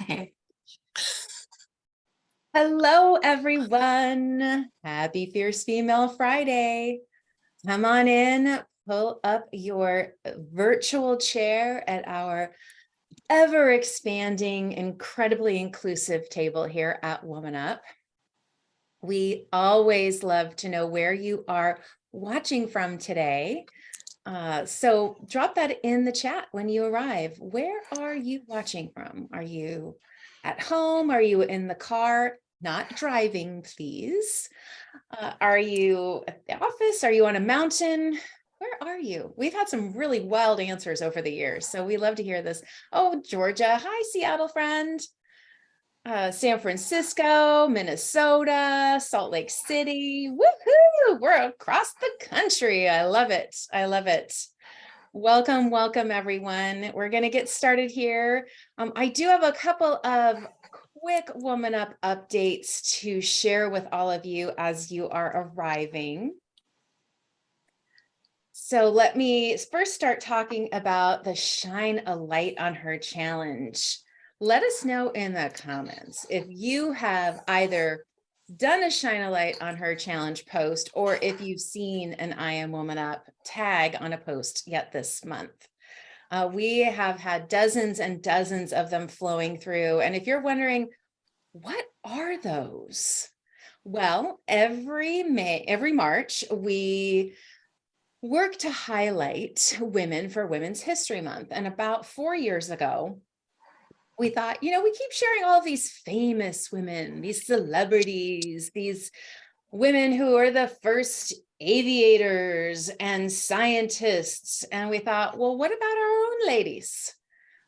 Okay. Hello, everyone. Happy Fierce Female Friday. Come on in, pull up your virtual chair at our ever expanding, incredibly inclusive table here at Woman Up. We always love to know where you are watching from today. So drop that in the chat when you arrive. Where are you watching from? Are you at home? Are you in the car? Not driving, please. Are you at the office? Are you on a mountain? Where are you? We've had some really wild answers over the years, so we love to hear this. Oh, Georgia. Hi, Seattle friend. San Francisco, Minnesota, Salt Lake City. Woohoo! We're across the country. I love it. I love it. Welcome, welcome, everyone. We're going to get started here. I do have a couple of quick Woman Up updates to share with all of you as you are arriving. So let me first start talking about the Shine a Light on Her challenge. Let us know in the comments if you have either done a Shine a Light on Her challenge post or if you've seen an I Am Woman Up tag on a post yet this month. We have had dozens and dozens of them flowing through. And if you're wondering, what are those? Well, every March, we work to highlight women for Women's History Month. And about 4 years ago, we thought, we keep sharing all of these famous women, these celebrities, these women who are the first aviators and scientists. And we thought, well, what about our own ladies?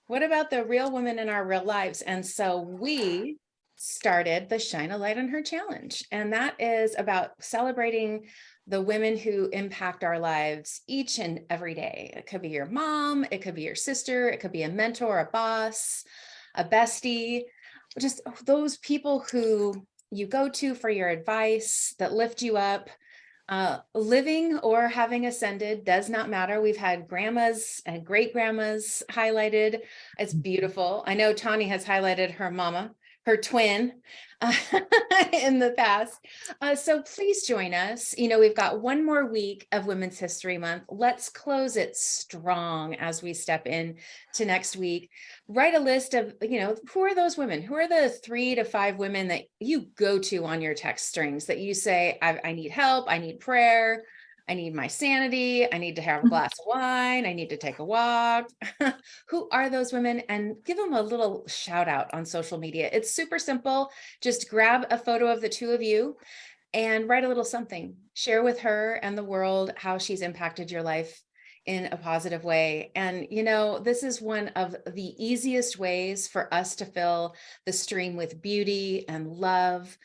What about the real women in our real lives? And so we started the Shine a Light on Her challenge. And that is about celebrating the women who impact our lives each and every day. It could be your mom, it could be your sister, it could be a mentor, a boss, a bestie, just those people who you go to for your advice that lift you up. Living or having ascended does not matter. We've had grandmas and great grandmas highlighted. It's beautiful. I know Tani has highlighted her mama, her twin in the past. So please join us. We've got one more week of Women's History Month. Let's close it strong as we step in to next week. Write a list of, who are those women? Who are the 3 to 5 women that you go to on your text strings that you say, I need help, I need prayer, I need my sanity, I need to have a glass of wine, I need to take a walk. Who are those women? And give them a little shout out on social media. It's super simple. Just grab a photo of the two of you and write a little something. Share with her and the world how she's impacted your life in a positive way. And, this is one of the easiest ways for us to fill the stream with beauty and love,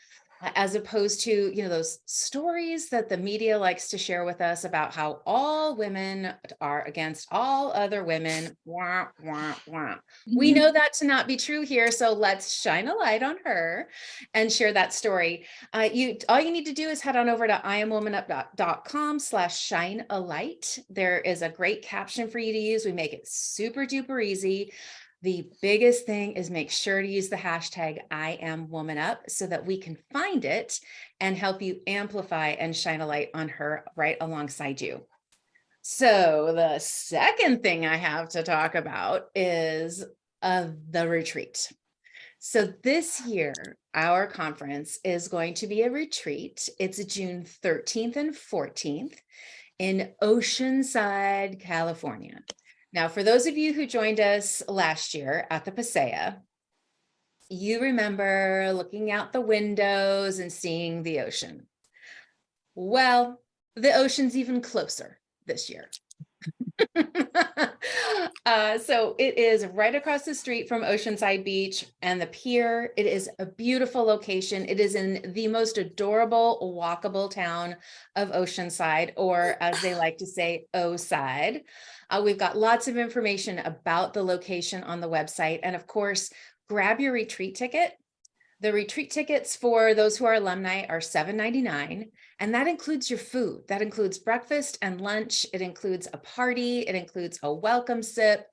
as opposed to, those stories that the media likes to share with us about how all women are against all other women. Wah, wah, wah. We know that to not be true here. So let's shine a light on her and share that story. All you need to do is head on over to iamwomanup.com/shine-a-light. There is a great caption for you to use. We make it super duper easy. The biggest thing is make sure to use the hashtag #IamWomanUp so that we can find it and help you amplify and shine a light on her right alongside you. So the second thing I have to talk about is the retreat. So this year, our conference is going to be a retreat. It's June 13th and 14th in Oceanside, California. Now, for those of you who joined us last year at the Paseo, you remember looking out the windows and seeing the ocean. Well, the ocean's even closer this year. So it is right across the street from Oceanside Beach and the pier. It is a beautiful location. It is in the most adorable, walkable town of Oceanside, or as they like to say, O-side. We've got lots of information about the location on the website. And of course, grab your retreat ticket. The retreat tickets for those who are alumni are $7.99, and that includes your food. That includes breakfast and lunch. It includes a party. It includes a welcome sip.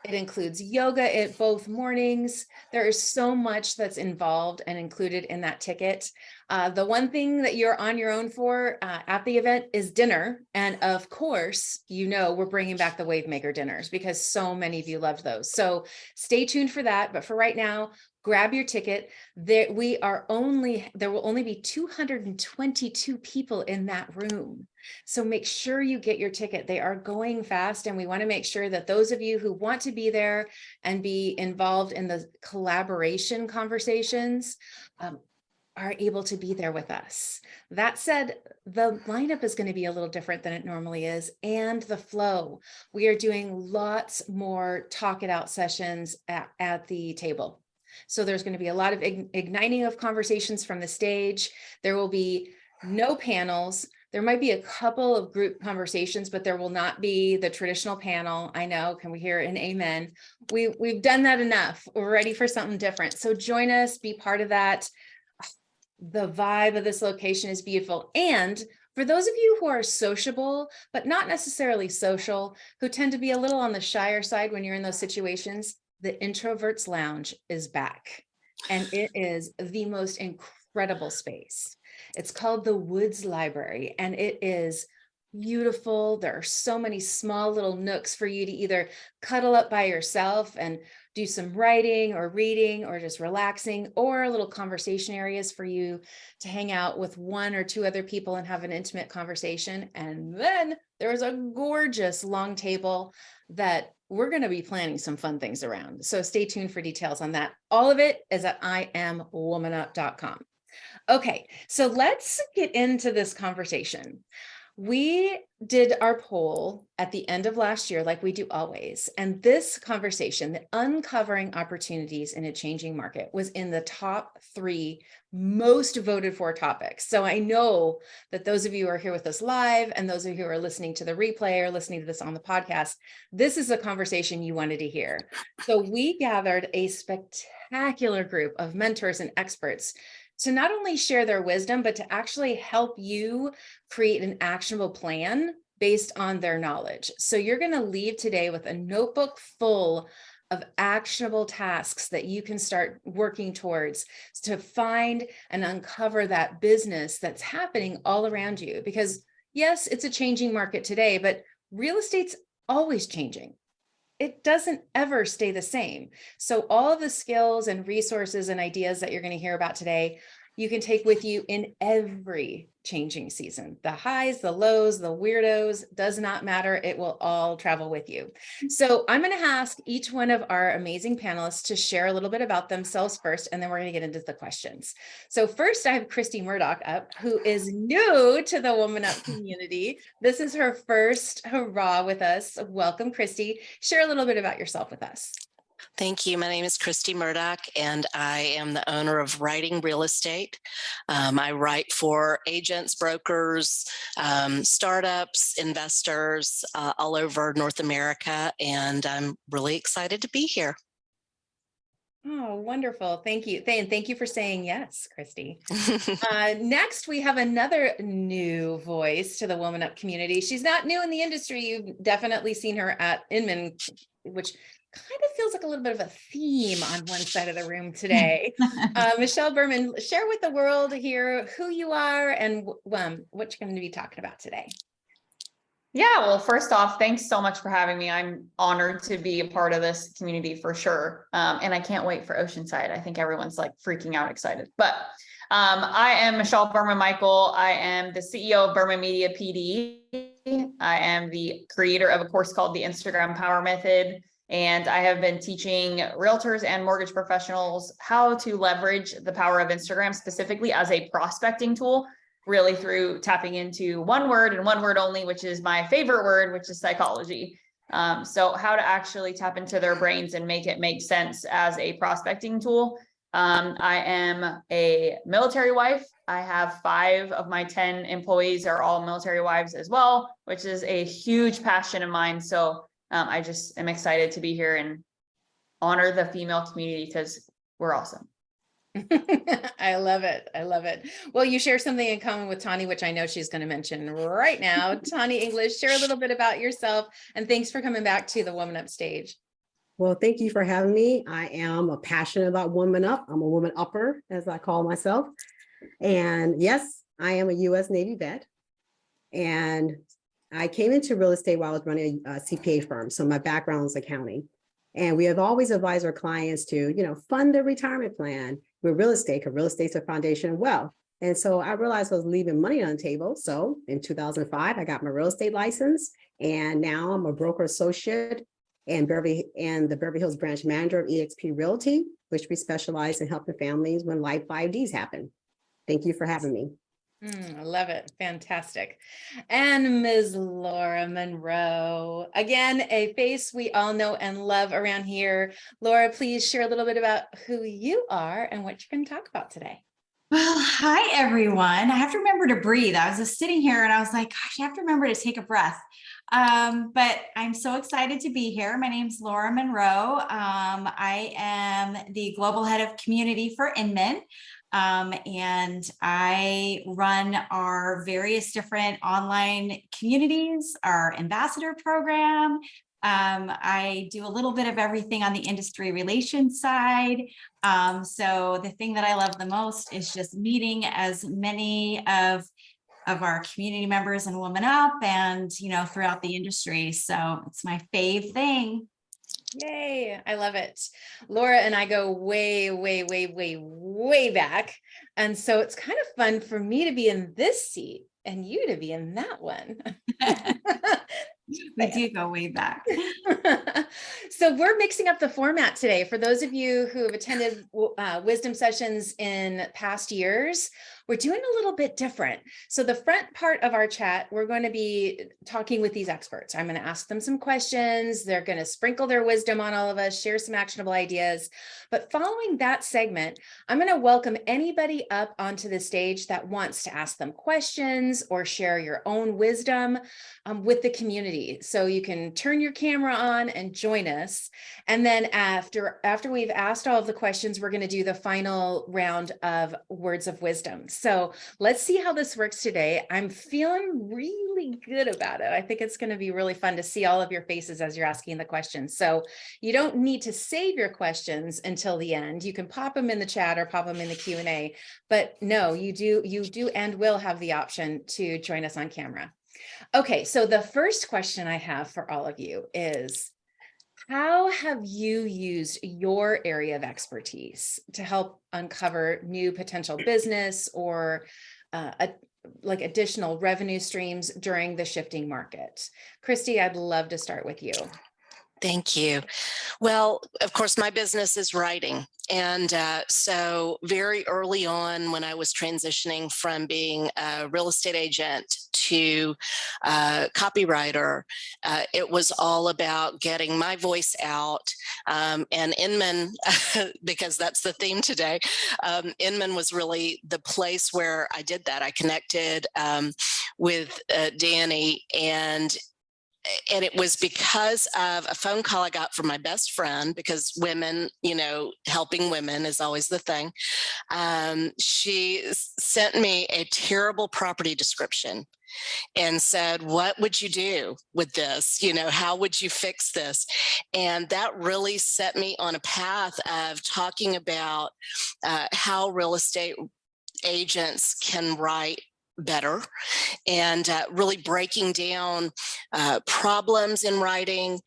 It includes yoga at both mornings. There is so much that's involved and included in that ticket. The one thing that you're on your own for at the event is dinner. And of course, we're bringing back the Wave Maker dinners because so many of you loved those. So stay tuned for that. But for right now, grab your ticket. There will only be 222 people in that room. So make sure you get your ticket. They are going fast, and we want to make sure that those of you who want to be there and be involved in the collaboration conversations are able to be there with us. That said, the lineup is going to be a little different than it normally is, and the flow. We are doing lots more talk it out sessions at the table. So there's going to be a lot of igniting of conversations from the stage. There will be no panels. There might be a couple of group conversations, but there will not be the traditional panel. I know, can we hear an amen? We've done that enough. We're ready for something different. So join us, be part of that. The vibe of this location is beautiful. And for those of you who are sociable, but not necessarily social, who tend to be a little on the shyer side when you're in those situations, the Introverts Lounge is back. And it is the most incredible space. It's called the Woods Library, and it is beautiful. There are so many small little nooks for you to either cuddle up by yourself and do some writing or reading or just relaxing, or little conversation areas for you to hang out with one or two other people and have an intimate conversation. And then there's a gorgeous long table that we're going to be planning some fun things around. So stay tuned for details on that. All of it is at IamWomanUp.com. Okay, so let's get into this conversation. We did our poll at the end of last year, like we do always. And this conversation, the uncovering opportunities in a changing market, was in the top 3 most voted for topics. So I know that those of you who are here with us live and those of you who are listening to the replay or listening to this on the podcast, this is a conversation you wanted to hear. So we gathered a spectacular group of mentors and experts to not only share their wisdom, but to actually help you create an actionable plan based on their knowledge. So you're going to leave today with a notebook full of actionable tasks that you can start working towards to find and uncover that business that's happening all around you. Because yes, it's a changing market today, but real estate's always changing. It doesn't ever stay the same. So all of the skills and resources and ideas that you're going to hear about today, you can take with you in every changing season. The highs, the lows, the weirdos, does not matter. It will all travel with you. So I'm going to ask each one of our amazing panelists to share a little bit about themselves first, and then we're going to get into the questions. So first, I have Christy Murdoch up, who is new to the Woman Up community. This is her first hurrah with us. Welcome, Christy. Share a little bit about yourself with us. Thank you. My name is Christy Murdoch, and I am the owner of Writing Real Estate. I write for agents, brokers, startups, investors all over North America, and I'm really excited to be here. Oh, wonderful. Thank you. And thank you for saying yes, Christy. Next, we have another new voice to the Woman Up community. She's not new in the industry. You've definitely seen her at Inman, which kind of feels like a little bit of a theme on one side of the room today. Michelle Berman, share with the world here who you are and what you're going to be talking about today. Yeah, well, first off, thanks so much for having me. I'm honored to be a part of this community for sure. And I can't wait for Oceanside. I think everyone's like freaking out excited. But I am Michelle Berman Michael. I am the CEO of Berman Media PD. I am the creator of a course called the Instagram Power Method. And I have been teaching realtors and mortgage professionals how to leverage the power of Instagram specifically as a prospecting tool, really through tapping into one word and one word only, which is my favorite word, which is psychology. So how to actually tap into their brains and make it make sense as a prospecting tool. I am a military wife. I have 5 of my 10 employees are all military wives as well, which is a huge passion of mine. So I just am excited to be here and honor the female community because we're awesome. I love it. I love it. Well, you share something in common with Tani, which I know she's going to mention right now. Tani English, share a little bit about yourself, and thanks for coming back to the Woman Up stage. Well, thank you for having me. I am a passionate about women up. I'm a woman upper, as I call myself. And yes, I am a U.S. Navy vet. And I came into real estate while I was running a CPA firm. So my background is accounting. And we have always advised our clients to, fund their retirement plan with real estate, because real estate's a foundation of wealth. And so I realized I was leaving money on the table. So in 2005, I got my real estate license. And now I'm a broker associate and the Beverly Hills branch manager of eXp Realty, which we specialize in helping families when life 5Ds happen. Thank you for having me. I love it. Fantastic. And Ms. Laura Monroe, again, a face we all know and love around here. Laura, please share a little bit about who you are and what you're going to talk about today. Well, hi, everyone. I have to remember to breathe. I was just sitting here and I was like, gosh, I have to remember to take a breath. But I'm so excited to be here. My name's Laura Monroe. I am the global head of community for Inman. And I run our various different online communities, our ambassador program. I do a little bit of everything on the industry relations side. So the thing that I love the most is just meeting as many of our community members and Women Up and, throughout the industry. So it's my fave thing. Yay, I love it. Laura and I go way, way, way, way, way back. And so it's kind of fun for me to be in this seat and you to be in that one. We do go way back. So we're mixing up the format today. For those of you who have attended wisdom sessions in past years, we're doing a little bit different. So the front part of our chat, we're going to be talking with these experts. I'm going to ask them some questions. They're going to sprinkle their wisdom on all of us, share some actionable ideas. But following that segment, I'm going to welcome anybody up onto the stage that wants to ask them questions or share your own wisdom with the community. So you can turn your camera on and join us. And then after we've asked all of the questions, we're going to do the final round of words of wisdom. So let's see how this works today. I'm feeling really good about it. I think it's going to be really fun to see all of your faces as you're asking the questions. So you don't need to save your questions until the end. You can pop them in the chat or pop them in the Q&A. But no, you do and will have the option to join us on camera. Okay, so the first question I have for all of you is, how have you used your area of expertise to help uncover new potential business or like additional revenue streams during the shifting market? Christy, I'd love to start with you. Thank you. Well, of course, my business is writing. And so very early on when I was transitioning from being a real estate agent to copywriter, it was all about getting my voice out. And Inman, because that's the theme today, Inman was really the place where I did that. I connected with Danny, and it was because of a phone call I got from my best friend, because women, helping women is always the thing. She sent me a terrible property description and said, what would you do with this? How would you fix this? And that really set me on a path of talking about how real estate agents can write better, and really breaking down problems in writing,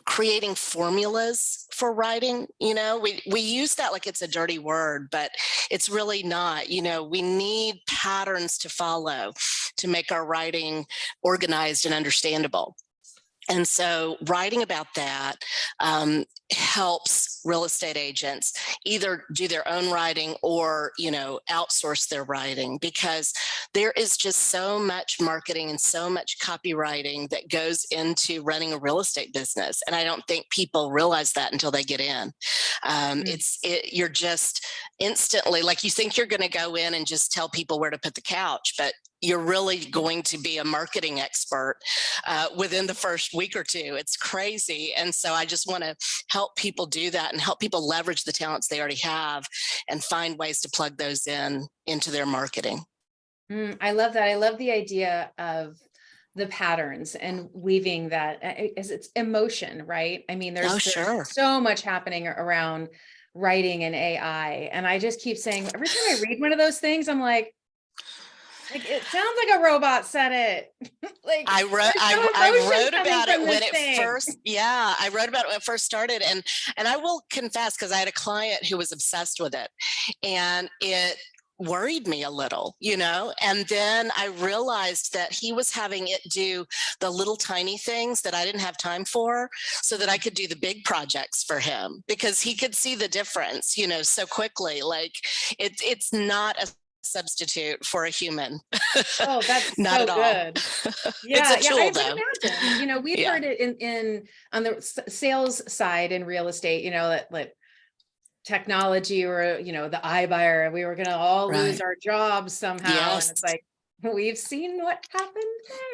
creating formulas for writing. We use that like it's a dirty word, but it's really not. We need patterns to follow to make our writing organized and understandable. And so writing about that helps real estate agents either do their own writing or, outsource their writing, because there is just so much marketing and so much copywriting that goes into running a real estate business. And I don't think people realize that until they get in. You're just instantly, like, you think you're going to go in and just tell people where to put the couch, but you're really going to be a marketing expert within the first week or two. It's crazy. And so I just want to help people do that and help people leverage the talents they already have and find ways to plug those into their marketing. I love that. I love the idea of the patterns and weaving that as it's emotion, right? I mean, Oh, there's sure. so much happening around writing and AI. And I just keep saying, every time I read one of those things, I'm like it sounds like a robot said it. Like I wrote, there's no I emotion wrote coming about from it when this it thing. first, yeah, I wrote about it when it first started. And I will confess, because I had a client who was obsessed with it, and it worried me a little, and then I realized that he was having it do the little tiny things that I didn't have time for, so that I could do the big projects for him, because he could see the difference, so quickly. Like it's not a substitute for a human. Oh, that's Not so at all. good. It's a Yeah, I tool would though. imagine, we've Yeah. heard it in on the sales side in real estate, that like technology or, the iBuyer, we were going to all lose Right. our jobs somehow. And Yes. it's like, we've seen what happened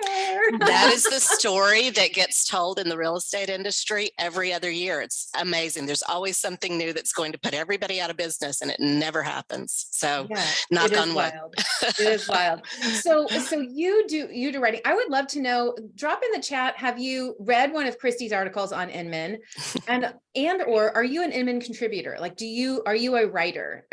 there. That is the story that gets told in the real estate industry every other year. It's amazing. There's always something new that's going to put everybody out of business, and it never happens. So Yeah, it knock is on wood. wild. It is wild. So you do writing. I would love to know, drop in the chat, have you read one of Christie's articles on Inman? And or are you an Inman contributor? Like, are you a writer?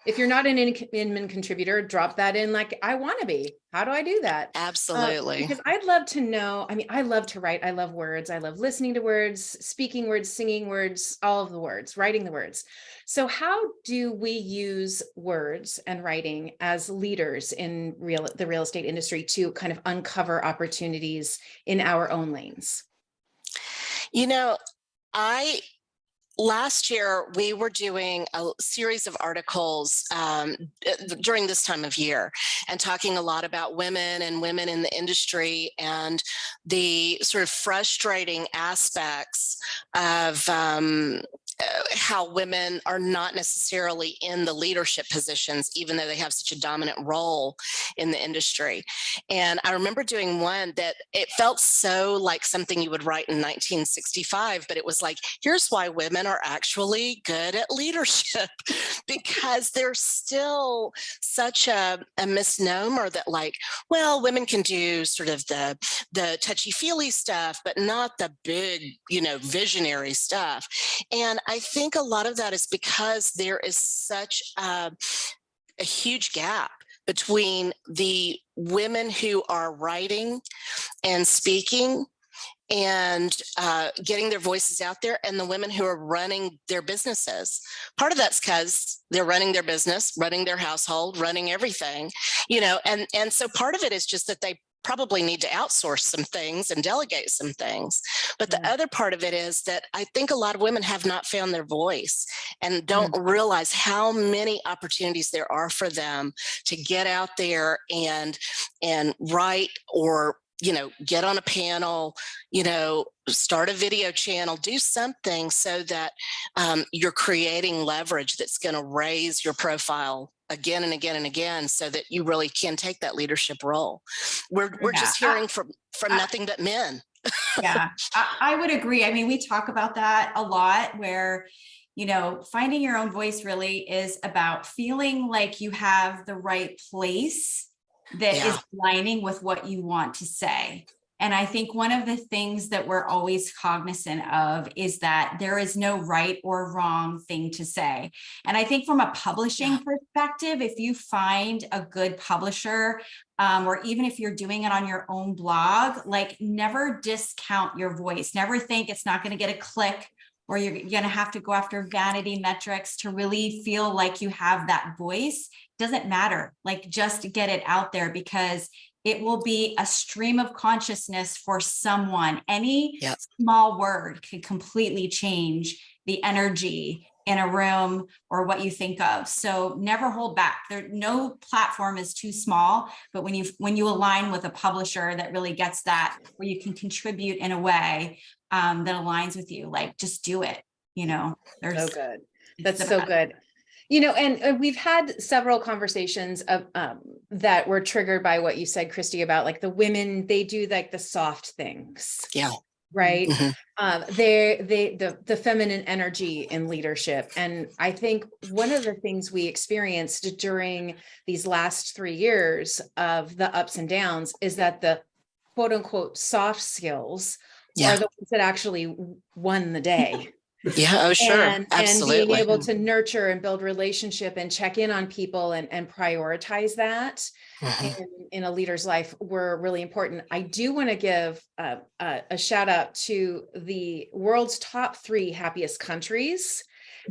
If you're not an Inman contributor, drop that in, like, I want to be. How do I do that? Absolutely. Because I'd love to know. I mean, I love to write. I love words. I love listening to words, speaking words, singing words, all of the words, writing the words. So how do we use words and writing as leaders in the real estate industry to kind of uncover opportunities in our own lanes? Last year, we were doing a series of articles during this time of year, and talking a lot about women and women in the industry, and the sort of frustrating aspects of how women are not necessarily in the leadership positions, even though they have such a dominant role in the industry. And I remember doing one that it felt so like something you would write in 1965, but it was like, here's why women are actually good at leadership, because there's still such a misnomer that, like, well, women can do sort of the touchy-feely stuff, but not the big, visionary stuff. And I think a lot of that is because there is such a huge gap between the women who are writing and speaking and getting their voices out there, and the women who are running their businesses. Part of that's because they're running their business, running their household, running everything, and so part of it is just that they probably need to outsource some things and delegate some things. But the other part of it is that I think a lot of women have not found their voice and don't realize how many opportunities there are for them to get out there and write, or get on a panel, start a video channel, do something so that you're creating leverage that's going to raise your profile again and again and again, so that you really can take that leadership role. We're just hearing from nothing but men. Yeah, I would agree. I mean, we talk about that a lot, where, finding your own voice really is about feeling like you have the right place that is aligning with what you want to say. And I think one of the things that we're always cognizant of is that there is no right or wrong thing to say. And I think from a publishing perspective, if you find a good publisher, or even if you're doing it on your own blog, like, never discount your voice. Never think it's not going to get a click, or you're going to have to go after vanity metrics to really feel like you have that voice. Doesn't matter. Like, just get it out there, because it will be a stream of consciousness for someone. Any small word could completely change the energy in a room or what you think of. So never hold back. No platform is too small, but when you align with a publisher that really gets that, where you can contribute in a way that aligns with you, like, just do it. So good. That's so good. And we've had several conversations of that were triggered by what you said, Christy, about, like, the women, they do like the soft things. Yeah. Right. Mm-hmm. The feminine energy in leadership. And I think one of the things we experienced during these last 3 years of the ups and downs is that the quote unquote soft skills Yeah. are the ones that actually won the day. Yeah. Oh, sure. And being Absolutely. able to nurture and build relationship and check in on people and prioritize that Mhm. in a leader's life were really important. I do want to give a shout out to the world's top 3 happiest countries,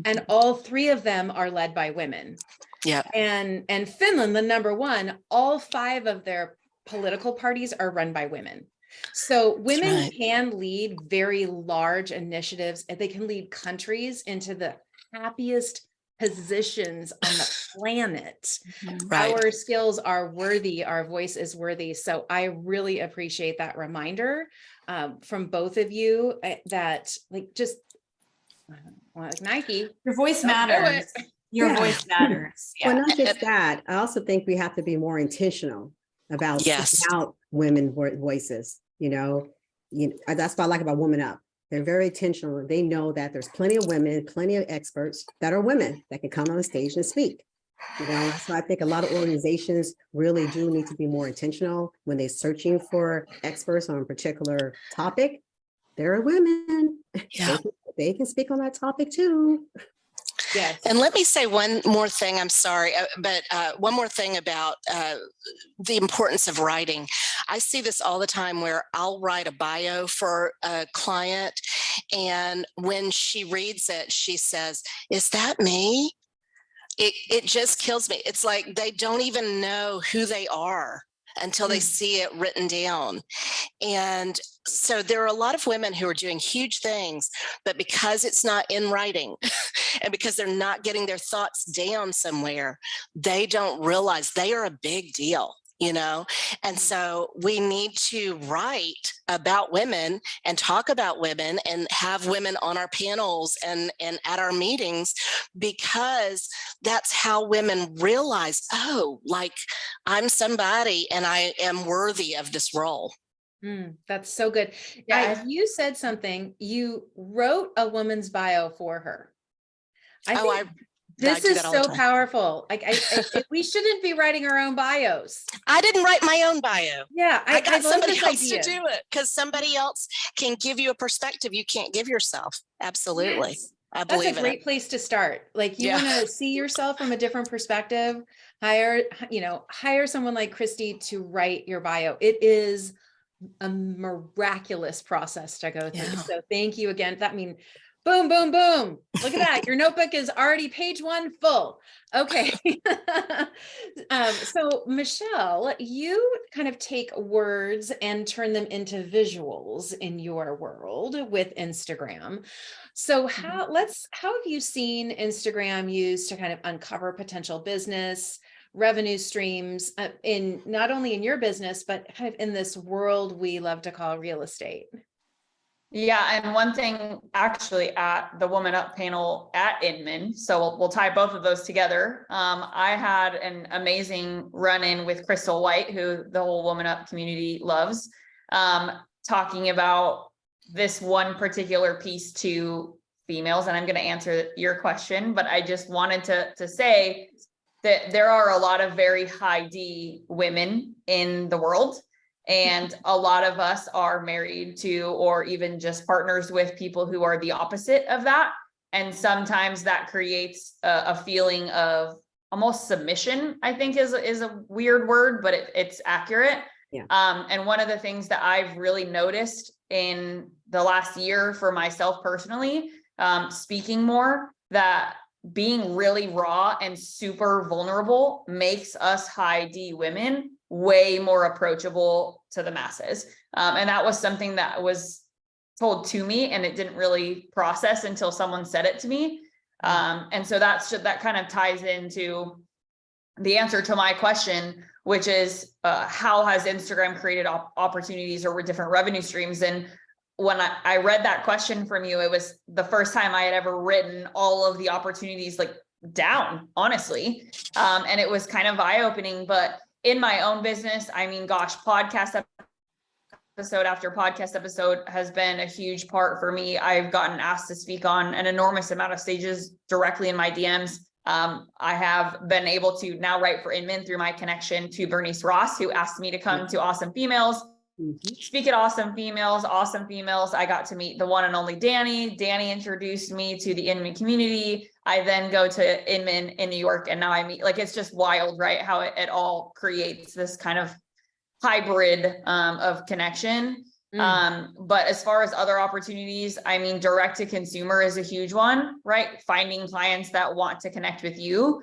and all 3 of them are led by women. Yeah. And Finland, the number 1, all 5 of their political parties are run by women. So women right. can lead very large initiatives, and they can lead countries into the happiest positions on the planet. Right. Our skills are worthy, our voice is worthy. So I really appreciate that reminder from both of you that like just like Nike, Your voice don't do matters. it. Your Yeah. voice matters. Well, Yeah. not just that, I also think we have to be more intentional about Yes. seeking out women voices, that's what I like about Women Up. They're very intentional. They know that there's plenty of women, plenty of experts that are women that can come on stage and speak. So I think a lot of organizations really do need to be more intentional when they're searching for experts on a particular topic. There are women. Yeah. They can speak on that topic too. Yes. And let me say one more thing. I'm sorry, but one more thing about the importance of writing. I see this all the time where I'll write a bio for a client, and when she reads it, she says, "Is that me?" It just kills me. It's like they don't even know who they are until they see it written down. And so there are a lot of women who are doing huge things, but because it's not in writing and because they're not getting their thoughts down somewhere, they don't realize they are a big deal. And so we need to write about women and talk about women and have women on our panels and at our meetings, because that's how women realize, oh, like I'm somebody and I am worthy of this role. That's so good. Yeah, You said something, you wrote a woman's bio for her. I think this do is that all the so time. powerful. Like we shouldn't be writing our own bios. I didn't write my own bio. Yeah, I got love somebody this else idea. to do it, because somebody else can give you a perspective you can't give yourself. Absolutely. Yes. I That's believe a in it. great place to start. Like you Yeah. want to see yourself from a different perspective, hire someone like Christy to write your bio. It is a miraculous process to go through. Yeah. So thank you again. Boom, boom, boom. Look at that. Your notebook is already page 1 full. Okay. So Michelle, you kind of take words and turn them into visuals in your world with Instagram. So how have you seen Instagram used to kind of uncover potential business revenue streams in not only in your business, but kind of in this world we love to call real estate? Yeah, and one thing actually at the Woman Up panel at Inman, so we'll tie both of those together. I had an amazing run-in with Crystal White, who the whole Woman Up community loves, talking about this one particular piece to females. And I'm going to answer your question, but I just wanted to say that there are a lot of very high D women in the world. And a lot of us are married to, or even just partners with people who are the opposite of that. And sometimes that creates a feeling of almost submission, I think is a weird word, but it's accurate. Yeah. And one of the things that I've really noticed in the last year for myself personally, speaking more, that being really raw and super vulnerable makes us high D women way more approachable to the masses. And that was something that was told to me and it didn't really process until someone said it to me. And so that kind of ties into the answer to my question, which is how has Instagram created opportunities or different revenue streams? And when I read that question from you, it was the first time I had ever written all of the opportunities like down, honestly. And it was kind of eye-opening, but in my own business, I mean, gosh, podcast episode after podcast episode has been a huge part for me. I've gotten asked to speak on an enormous amount of stages directly in my DMs. I have been able to now write for Inman through my connection to Bernice Ross, who asked me to come to Awesome Females. Mhm. Speak at awesome females, I got to meet the one and only Danny. Danny introduced me to the Inman community. I then go to Inman in New York, and now I meet, like, it's just wild, right? How it all creates this kind of hybrid of connection. But as far as other opportunities, I mean, direct to consumer is a huge one, right? Finding clients that want to connect with you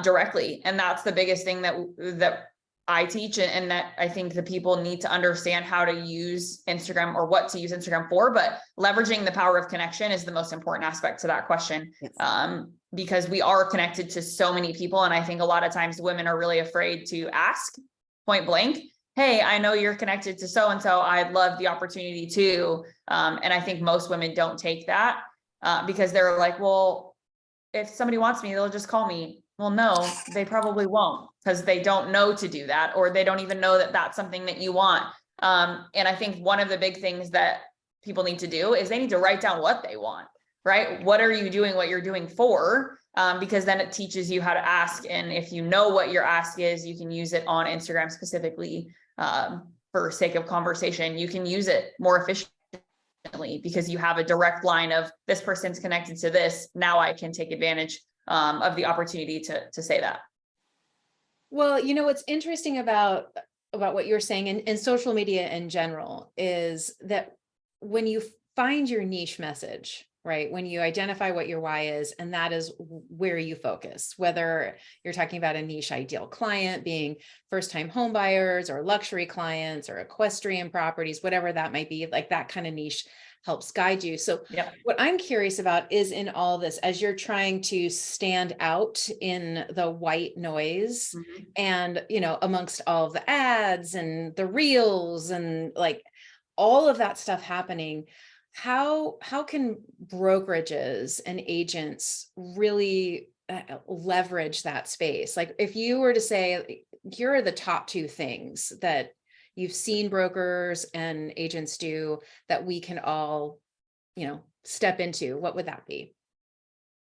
directly. And that's the biggest thing that I teach, and that I think the people need to understand how to use Instagram or what to use Instagram for, but leveraging the power of connection is the most important aspect to that question. Yes. Because we are connected to so many people. And I think a lot of times women are really afraid to ask point blank, hey, I know you're connected to so-and-so, I'd love the opportunity to. And I think most women don't take that because they're like, well, if somebody wants me, they'll just call me. Well, no, they probably won't, because they don't know to do that, or they don't even know that that's something that you want. And I think one of the big things that people need to do is they need to write down what they want, right? What are you doing, what you're doing for? Because then it teaches you how to ask. And if you know what your ask is, you can use it on Instagram specifically for sake of conversation. You can use it more efficiently because you have a direct line of this person's connected to this. Now I can take advantage of the opportunity to say that. Well, you know, what's interesting about what you're saying and social media in general is that when you find your niche message, right? When you identify what your why is, and that is where you focus, whether you're talking about a niche ideal client being first-time home buyers or luxury clients or equestrian properties, whatever that might be, like that kind of niche helps guide you. So Yep. what I'm curious about is in all this, as you're trying to stand out in the white noise and, you know, amongst all of the ads and the reels and like all of that stuff happening, how can brokerages and agents really leverage that space? Like if you were to say, here are the top two things that you've seen brokers and agents do that we can all, you know, step into, what would that be?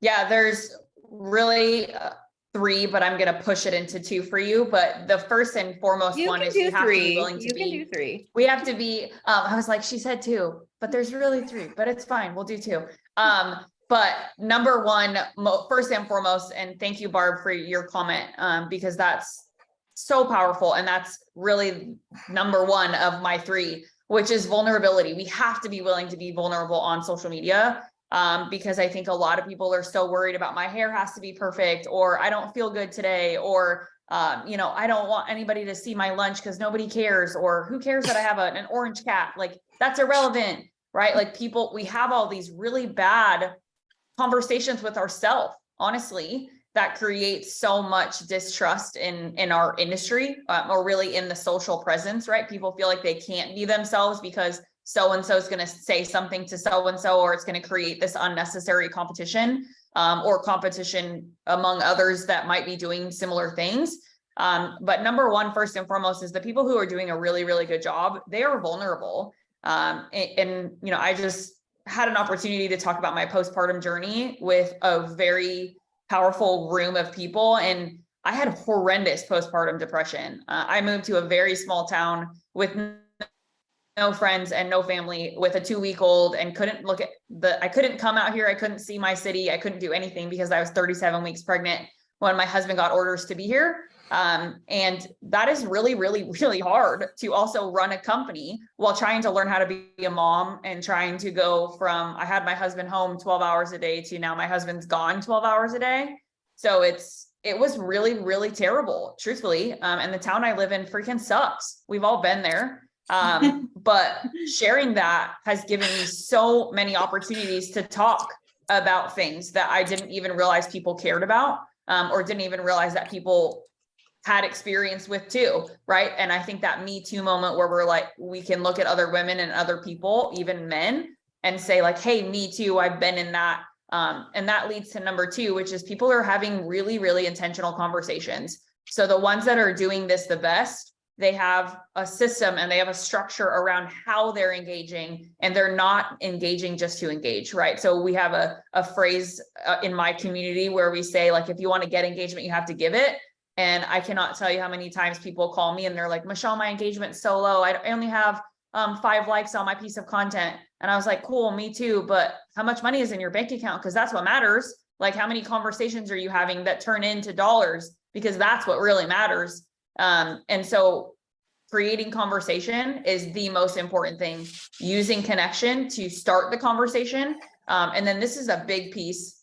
Yeah, there's really three, but I'm going to push it into two for you. But the first and foremost one is we have to be willing to be, we have to be, I was like, she said two, but there's really three, but it's fine. We'll do two. But number one, first and foremost, and thank you, Barb, for your comment, because that's so powerful. And that's really number one of my three, which is vulnerability. We have to be willing to be vulnerable on social media. Because I think a lot of people are so worried about my hair has to be perfect, or I don't feel good today, or, you know, I don't want anybody to see my lunch because nobody cares, or who cares that I have an orange cat? Like that's irrelevant, right? Like people, we have all these really bad conversations with ourselves, honestly, that creates so much distrust in our industry, or really in the social presence, right? People feel like they can't be themselves because so-and-so is going to say something to so-and-so, or it's going to create this unnecessary competition, or competition among others that might be doing similar things. But number one, first and foremost, is the people who are doing a really, really good job, they are vulnerable. And you know, I just had an opportunity to talk about my postpartum journey with a very powerful room of people. And I had horrendous postpartum depression. I moved to a very small town with no friends and no family, with a 2-week-old, and couldn't look at I couldn't come out here. I couldn't see my city. I couldn't do anything because I was 37 weeks pregnant when my husband got orders to be here. And that is really, really, really hard to also run a company while trying to learn how to be a mom, and trying to go from, I had my husband home 12 hours a day to now my husband's gone 12 hours a day. So it was really, really terrible, truthfully. And the town I live in freaking sucks. We've all been there. But sharing that has given me so many opportunities to talk about things that I didn't even realize people cared about, or didn't even realize that people had experience with too, right? And I think that Me Too moment where we're like, we can look at other women and other people, even men, and say like, hey, me too, I've been in that. And that leads to number two, which is people are having really, really intentional conversations. So the ones that are doing this the best, they have a system and they have a structure around how they're engaging, and they're not engaging just to engage, right? So we have a phrase in my community where we say, like, if you want to get engagement, you have to give it. And I cannot tell you how many times people call me and they're like, Michelle, my engagement's so low. I only have 5 likes on my piece of content. And I was like, cool, me too. But how much money is in your bank account? Because that's what matters. Like, how many conversations are you having that turn into dollars? Because that's what really matters. And so creating conversation is the most important thing. Using connection to start the conversation. And then this is a big piece.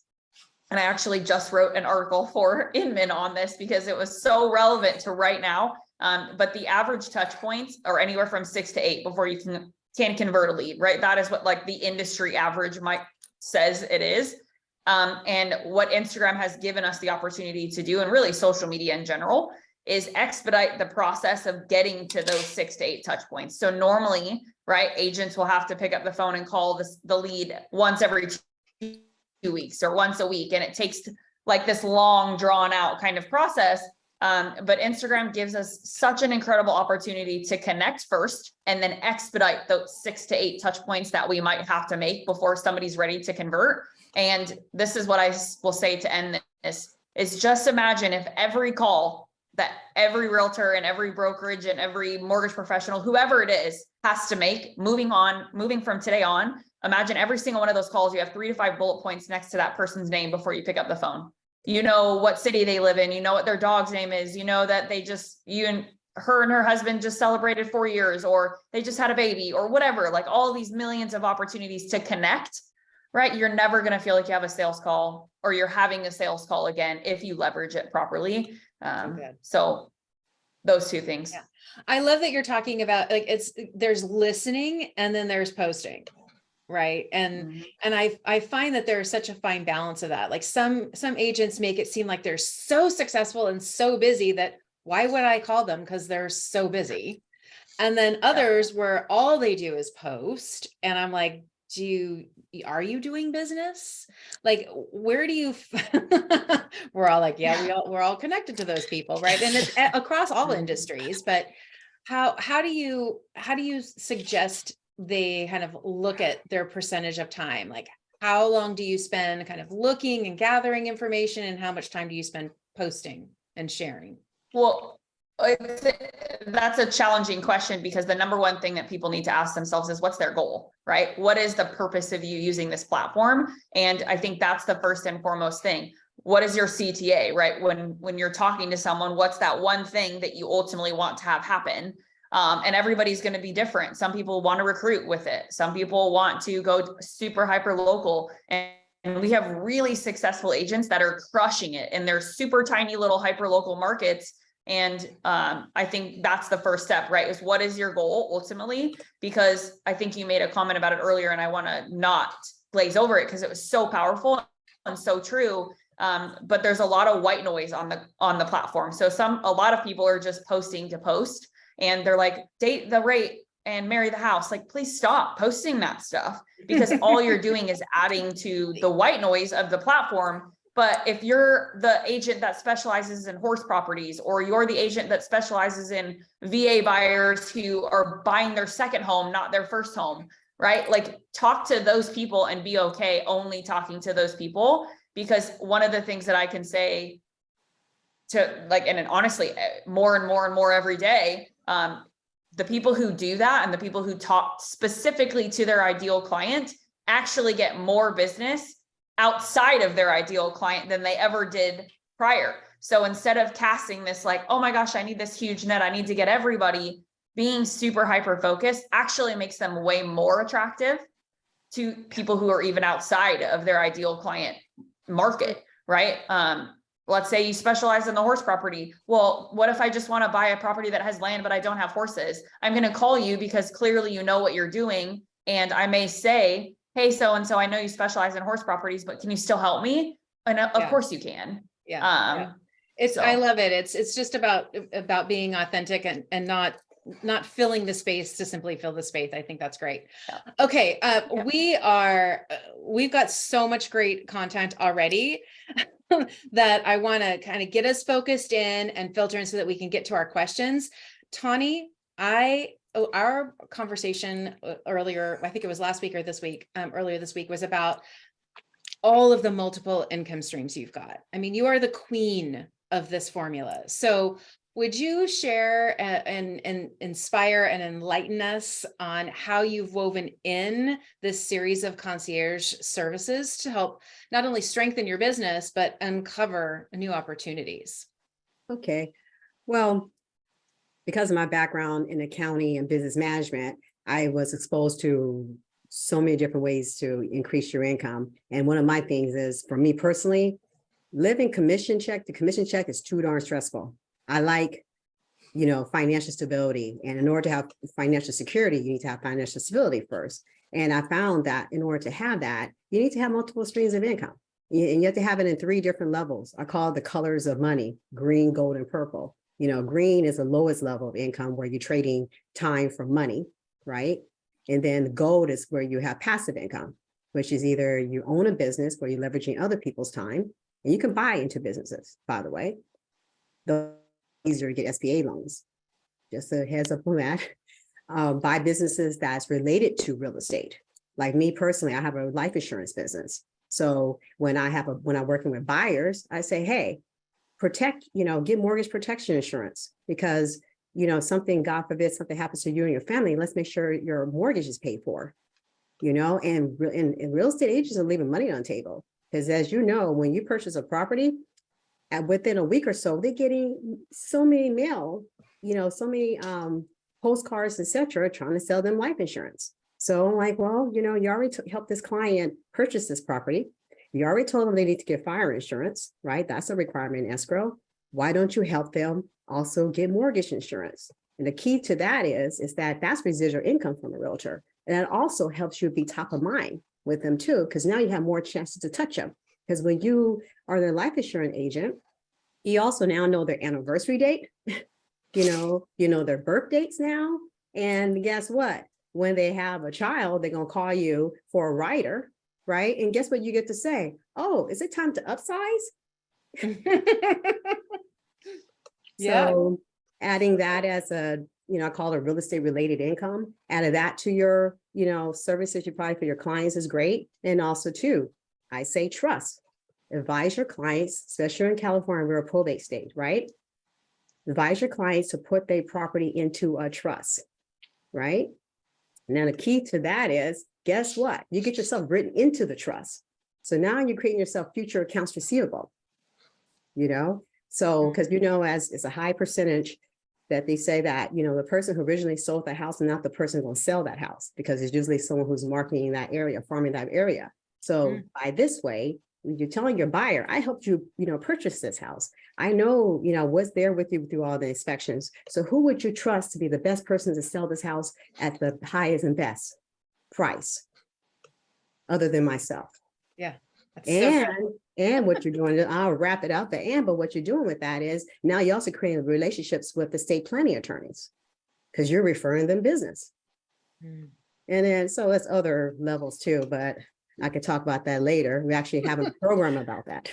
And I actually just wrote an article for Inman on this because it was so relevant to right now. But the average touch points are anywhere from 6 to 8 before you can convert a lead, right? That is what like the industry average says it is. And what Instagram has given us the opportunity to do, and really social media in general, is expedite the process of getting to those 6 to 8 touch points. So normally, right, agents will have to pick up the phone and call the lead once every 2 weeks or once a week. And it takes like this long drawn out kind of process. But Instagram gives us such an incredible opportunity to connect first and then expedite those 6 to 8 touch points that we might have to make before somebody's ready to convert. And this is what I will say to end this, is just imagine if every call that every realtor and every brokerage and every mortgage professional, whoever it is, has to make moving from today on. Imagine every single one of those calls, you have 3 to 5 bullet points next to that person's name before you pick up the phone. You know what city they live in, you know what their dog's name is, you know that her and her husband just celebrated 4 years, or they just had a baby, or whatever, like all these millions of opportunities to connect, right? You're never going to feel like you have a sales call, or you're having a sales call again if you leverage it properly. So those 2 things. Yeah. I love that you're talking about like there's listening and then there's posting. Right. And I find that there's such a fine balance of that. Like some agents make it seem like they're so successful and so busy that why would I call them? Because they're so busy. And then others where all they do is post. And I'm like, are you doing business? Like, where do you, we're all like, yeah, we're all connected to those people. Right. And it's across all industries, but how do you suggest they kind of look at their percentage of time? Like, how long do you spend kind of looking and gathering information, and how much time do you spend posting and sharing? Well, that's a challenging question, because the number one thing that people need to ask themselves is, what's their goal, right? What is the purpose of you using this platform? And I think that's the first and foremost thing. What is your CTA, right? When you're talking to someone, what's that one thing that you ultimately want to have happen? And everybody's going to be different. Some people want to recruit with it. Some people want to go super hyper local. And we have really successful agents that are crushing it in their super tiny little hyper local markets. And I think that's the first step, right? Is what is your goal ultimately? Because I think you made a comment about it earlier, and I want to not glaze over it because it was so powerful and so true. But there's a lot of white noise on the platform. So a lot of people are just posting to post. And they're like, date the rate and marry the house. Like, please stop posting that stuff, because all you're doing is adding to the white noise of the platform. But if you're the agent that specializes in horse properties, or you're the agent that specializes in VA buyers who are buying their second home, not their first home, right? Like, talk to those people and be okay only talking to those people. Because one of the things that I can say to, like, and honestly, more and more and more every day, the people who do that and the people who talk specifically to their ideal client actually get more business outside of their ideal client than they ever did prior. So instead of casting this like, oh my gosh, I need this huge net, I need to get everybody, being super hyper focused actually makes them way more attractive to people who are even outside of their ideal client market, right? Let's say you specialize in the horse property. Well, what if I just want to buy a property that has land, but I don't have horses? I'm going to call you because clearly you know what you're doing. And I may say, hey, so-and-so, I know you specialize in horse properties, but can you still help me? And of course you can. Yeah. I love it. It's just about being authentic and not filling the space to simply fill the space. I think that's great. Yeah. Okay. We've got so much great content already that I want to kind of get us focused in and filter in so that we can get to our questions. Tawny, our conversation earlier, I think it was last week or this week, earlier this week, was about all of the multiple income streams you've got. I mean, you are the queen of this formula. So would you share and inspire and enlighten us on how you've woven in this series of concierge services to help not only strengthen your business, but uncover new opportunities? Okay. Well, because of my background in accounting and business management, I was exposed to so many different ways to increase your income. And one of my things is, for me personally, living commission check to commission check is too darn stressful. I like, financial stability. And in order to have financial security, you need to have financial stability first. And I found that in order to have that, you need to have multiple streams of income. And you have to have it in 3 different levels. I call it the colors of money: green, gold, and purple. Green is the lowest level of income, where you're trading time for money, right? And then gold is where you have passive income, which is either you own a business where you're leveraging other people's time, and you can buy into businesses, by the way. The easier to get SBA loans. Just a heads up on that. Buy businesses that's related to real estate. Like me personally, I have a life insurance business. So when I'm working with buyers, I say, hey, protect, get mortgage protection insurance, because, something, God forbid, something happens to you and your family. Let's make sure your mortgage is paid for, and real estate agents are leaving money on the table. Because as you know, when you purchase a property, within a week or so, they're getting so many mail, so many postcards, etc., trying to sell them life insurance. So I'm like, well, you already helped this client purchase this property. You already told them they need to get fire insurance, right? That's a requirement in escrow. Why don't you help them also get mortgage insurance? And the key to that is that that's residual income from a realtor. And that also helps you be top of mind with them too, because now you have more chances to touch them. Because when you are their life insurance agent, you also now know their anniversary date, their birth dates now. And guess what? When they have a child, they're going to call you for a rider, right? And guess what you get to say? Oh, is it time to upsize? Yeah. So adding that as I call it real estate related income, added that to your, services you provide for your clients is great. And also too, I say trust. Advise your clients, especially in California, we're a probate state, right? Advise your clients to put their property into a trust, right? Now the key to that is, guess what? You get yourself written into the trust. So now you're creating yourself future accounts receivable, So, because as it's a high percentage that they say that, the person who originally sold the house is not the person going to sell that house, because it's usually someone who's marketing that area, farming that area. So by this way, you're telling your buyer, I helped you, purchase this house. I know, was there with you through all the inspections. So who would you trust to be the best person to sell this house at the highest and best price, other than myself? Yeah. And what you're doing, I'll wrap it up but what you're doing with that is now you're also creating relationships with the state planning attorneys, because you're referring them business. And then, so it's other levels too, but I could talk about that later. We actually have a program about that.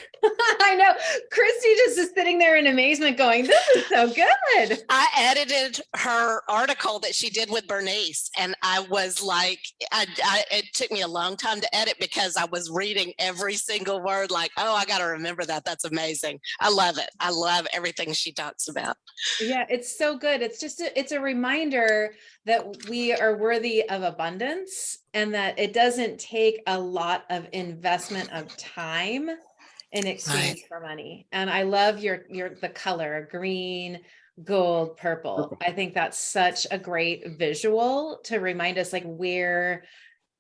I know. Christy just is sitting there in amazement going, this is so good. I edited her article that she did with Bernice, and I was like, it took me a long time to edit, because I was reading every single word like, oh, I got to remember that. That's amazing. I love it. I love everything she talks about. Yeah, it's so good. It's just, it's a reminder that we are worthy of abundance, and that it doesn't take a lot of investment of time in exchange for money. And I love the color green, gold, purple. I think that's such a great visual to remind us, like, where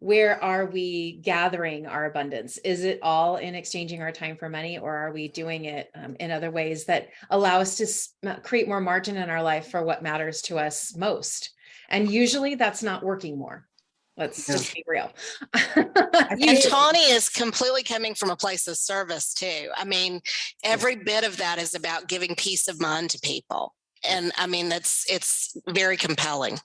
are we gathering our abundance? Is it all in exchanging our time for money, or are we doing it in other ways that allow us to create more margin in our life for what matters to us most? And usually that's not working more. Let's just be real. And Tawny is completely coming from a place of service too. I mean, every bit of that is about giving peace of mind to people. And I mean, it's very compelling.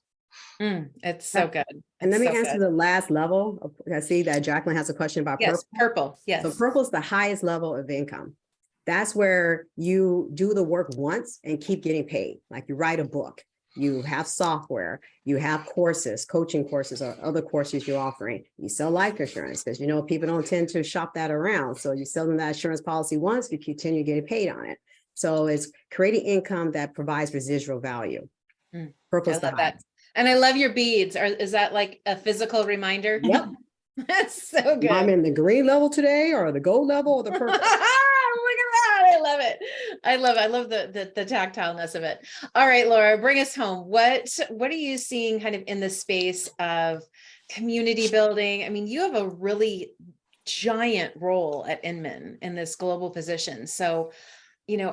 It's so good. And let me answer the last level. I see that Jacqueline has a question about purple. Purple. Yes. So purple is the highest level of income. That's where you do the work once and keep getting paid. Like you write a book, you have software, you have courses, coaching courses or other courses you're offering. You sell life insurance because people don't tend to shop that around. So you sell them that insurance policy once, you continue getting paid on it. So it's creating income that provides residual value. Mm, Purpose I love behind that. And I love your beads. Is that like a physical reminder? it. Yep. That's so good. I'm in the green level today, or the gold level, or the purple. Look at that. I love it. I love it. I love the tactileness of it. All right, Laura, bring us home. What are you seeing kind of in the space of community building? I mean, you have a really giant role at Inman in this global position. So,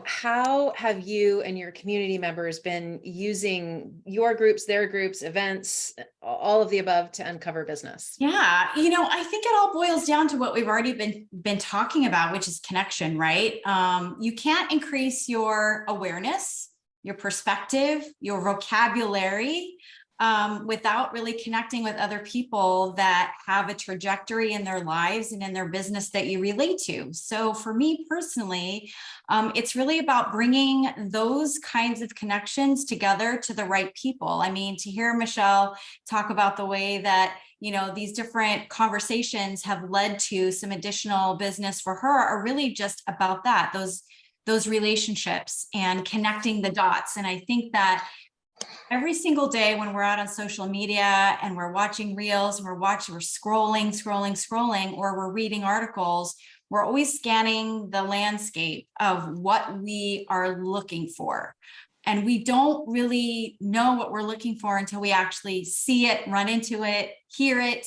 how have you and your community members been using your groups, their groups, events, all of the above to uncover business? Yeah, I think it all boils down to what we've already been talking about, which is connection, right? You can't increase your awareness, your perspective, your vocabulary, without really connecting with other people that have a trajectory in their lives and in their business that you relate to. So for me personally, it's really about bringing those kinds of connections together to the right people. I mean, to hear Michelle talk about the way that these different conversations have led to some additional business for her are really just about that, those relationships and connecting the dots. And I think that every single day when we're out on social media and we're watching reels and we're scrolling, or we're reading articles, we're always scanning the landscape of what we are looking for. And we don't really know what we're looking for until we actually see it, run into it, hear it.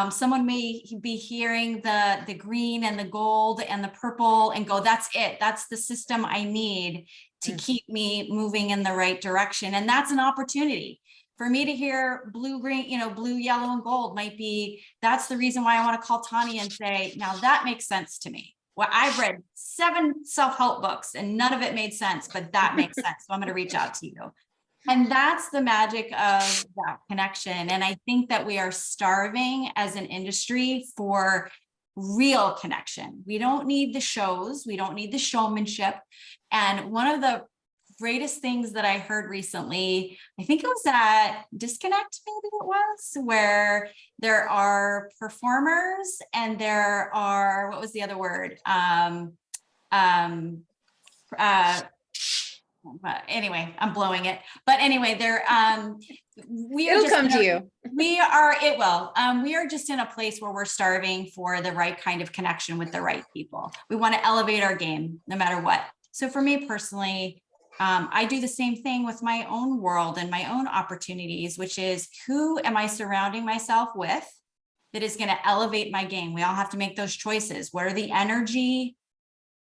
Someone may be hearing the green and the gold and the purple and go, that's it. That's the system I need to keep me moving in the right direction. And that's an opportunity for me to hear blue, green, blue, yellow, and gold might be, that's the reason why I want to call Tanya and say, now that makes sense to me. Well, I've read 7 self-help books and none of it made sense, but that makes sense. So I'm going to reach out to you. And that's the magic of that connection. And I think that we are starving as an industry for real connection. We don't need the shows. We don't need the showmanship. And one of the greatest things that I heard recently, I think it was at Disconnect, maybe it was, where there are performers and there are, what was the other word? But anyway, I'm blowing it. But anyway, It'll come to you. We are just in a place where we're starving for the right kind of connection with the right people. We want to elevate our game no matter what. So for me personally, I do the same thing with my own world and my own opportunities, which is, who am I surrounding myself with that is going to elevate my game? We all have to make those choices. What are the energy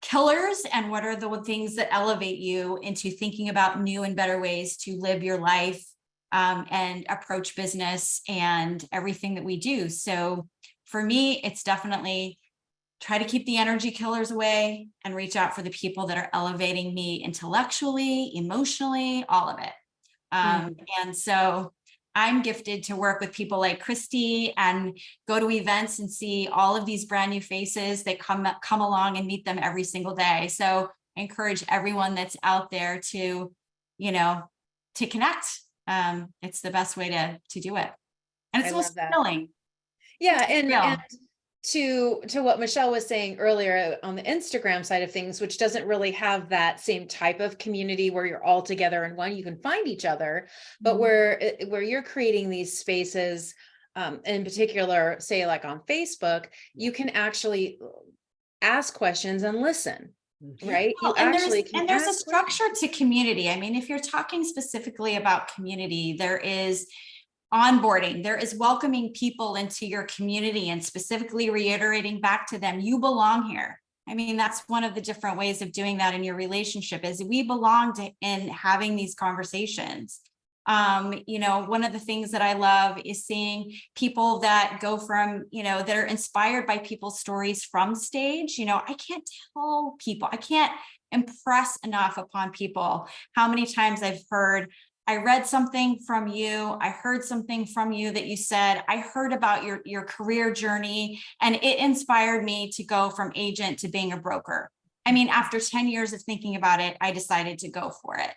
killers and what are the things that elevate you into thinking about new and better ways to live your life and approach business and everything that we do? So for me, it's definitely try to keep the energy killers away and reach out for the people that are elevating me intellectually, emotionally, all of it. And so I'm gifted to work with people like Christy and go to events and see all of these brand new faces that come along and meet them every single day. So I encourage everyone that's out there to connect. It's the best way to do it. And it's most fulfilling. Yeah. And to what Michelle was saying earlier on the Instagram side of things, which doesn't really have that same type of community where you're all together in one, you can find each other, but where you're creating these spaces, in particular, say like on Facebook, you can actually ask questions and listen. Right. Well, and there's a structure to community. I mean, if you're talking specifically about community, there is onboarding, there is welcoming people into your community and specifically reiterating back to them, you belong here. I mean, that's one of the different ways of doing that in your relationship, is we belong in having these conversations. One of the things that I love is seeing people that go from, that are inspired by people's stories from stage. I can't tell people, I can't impress enough upon people how many times I've heard, I read something from you, I heard something from you that you said, I heard about your career journey, and it inspired me to go from agent to being a broker. I mean, after 10 years of thinking about it, I decided to go for it.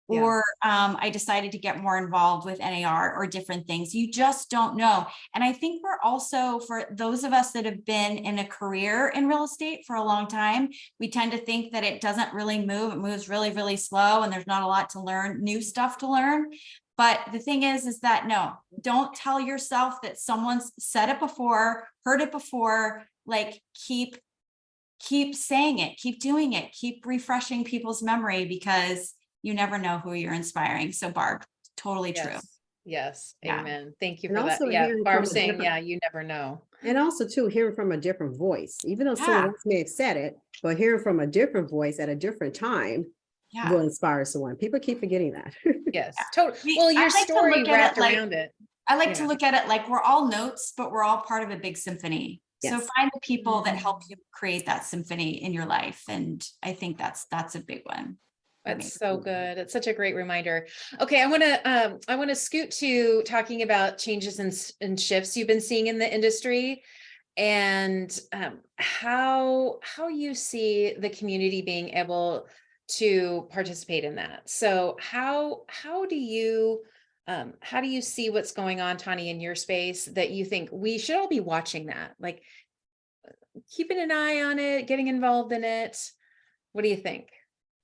Yeah. or I decided to get more involved with NAR or different things. You just don't know. And I think we're also, for those of us that have been in a career in real estate for a long time, we tend to think that it doesn't really move. It moves really, really slow, and there's not a lot to learn, new stuff to learn. But the thing is that no, don't tell yourself that someone's said it before, heard it before. Like, keep saying it, keep doing it, keep refreshing people's memory, because you never know who you're inspiring. So Barb, totally true. Yes. Yes. Yeah. Amen. Thank you And for that. also Yeah. hearing Barb from a saying, different- yeah, you never know. And also too, hearing from a different voice, even though someone Yeah. else may have said it, but hearing from a different voice at a different time will Yeah. inspire someone. People keep forgetting that. Yes. Totally. Well, I your like to story look at it wrapped like- around it. I like to Yeah. look at it like we're all notes, but we're all part of a big symphony. So Yes. find the people that help you create that symphony in your life. And I think that's a big one. for me. That's so good. It's such a great reminder. Okay, I want to scoot to talking about changes and shifts you've been seeing in the industry, and how you see the community being able to participate in that. So how do you see what's going on, Tani, in your space, that you think we should all be watching that, like keeping an eye on it, getting involved in it? What do you think?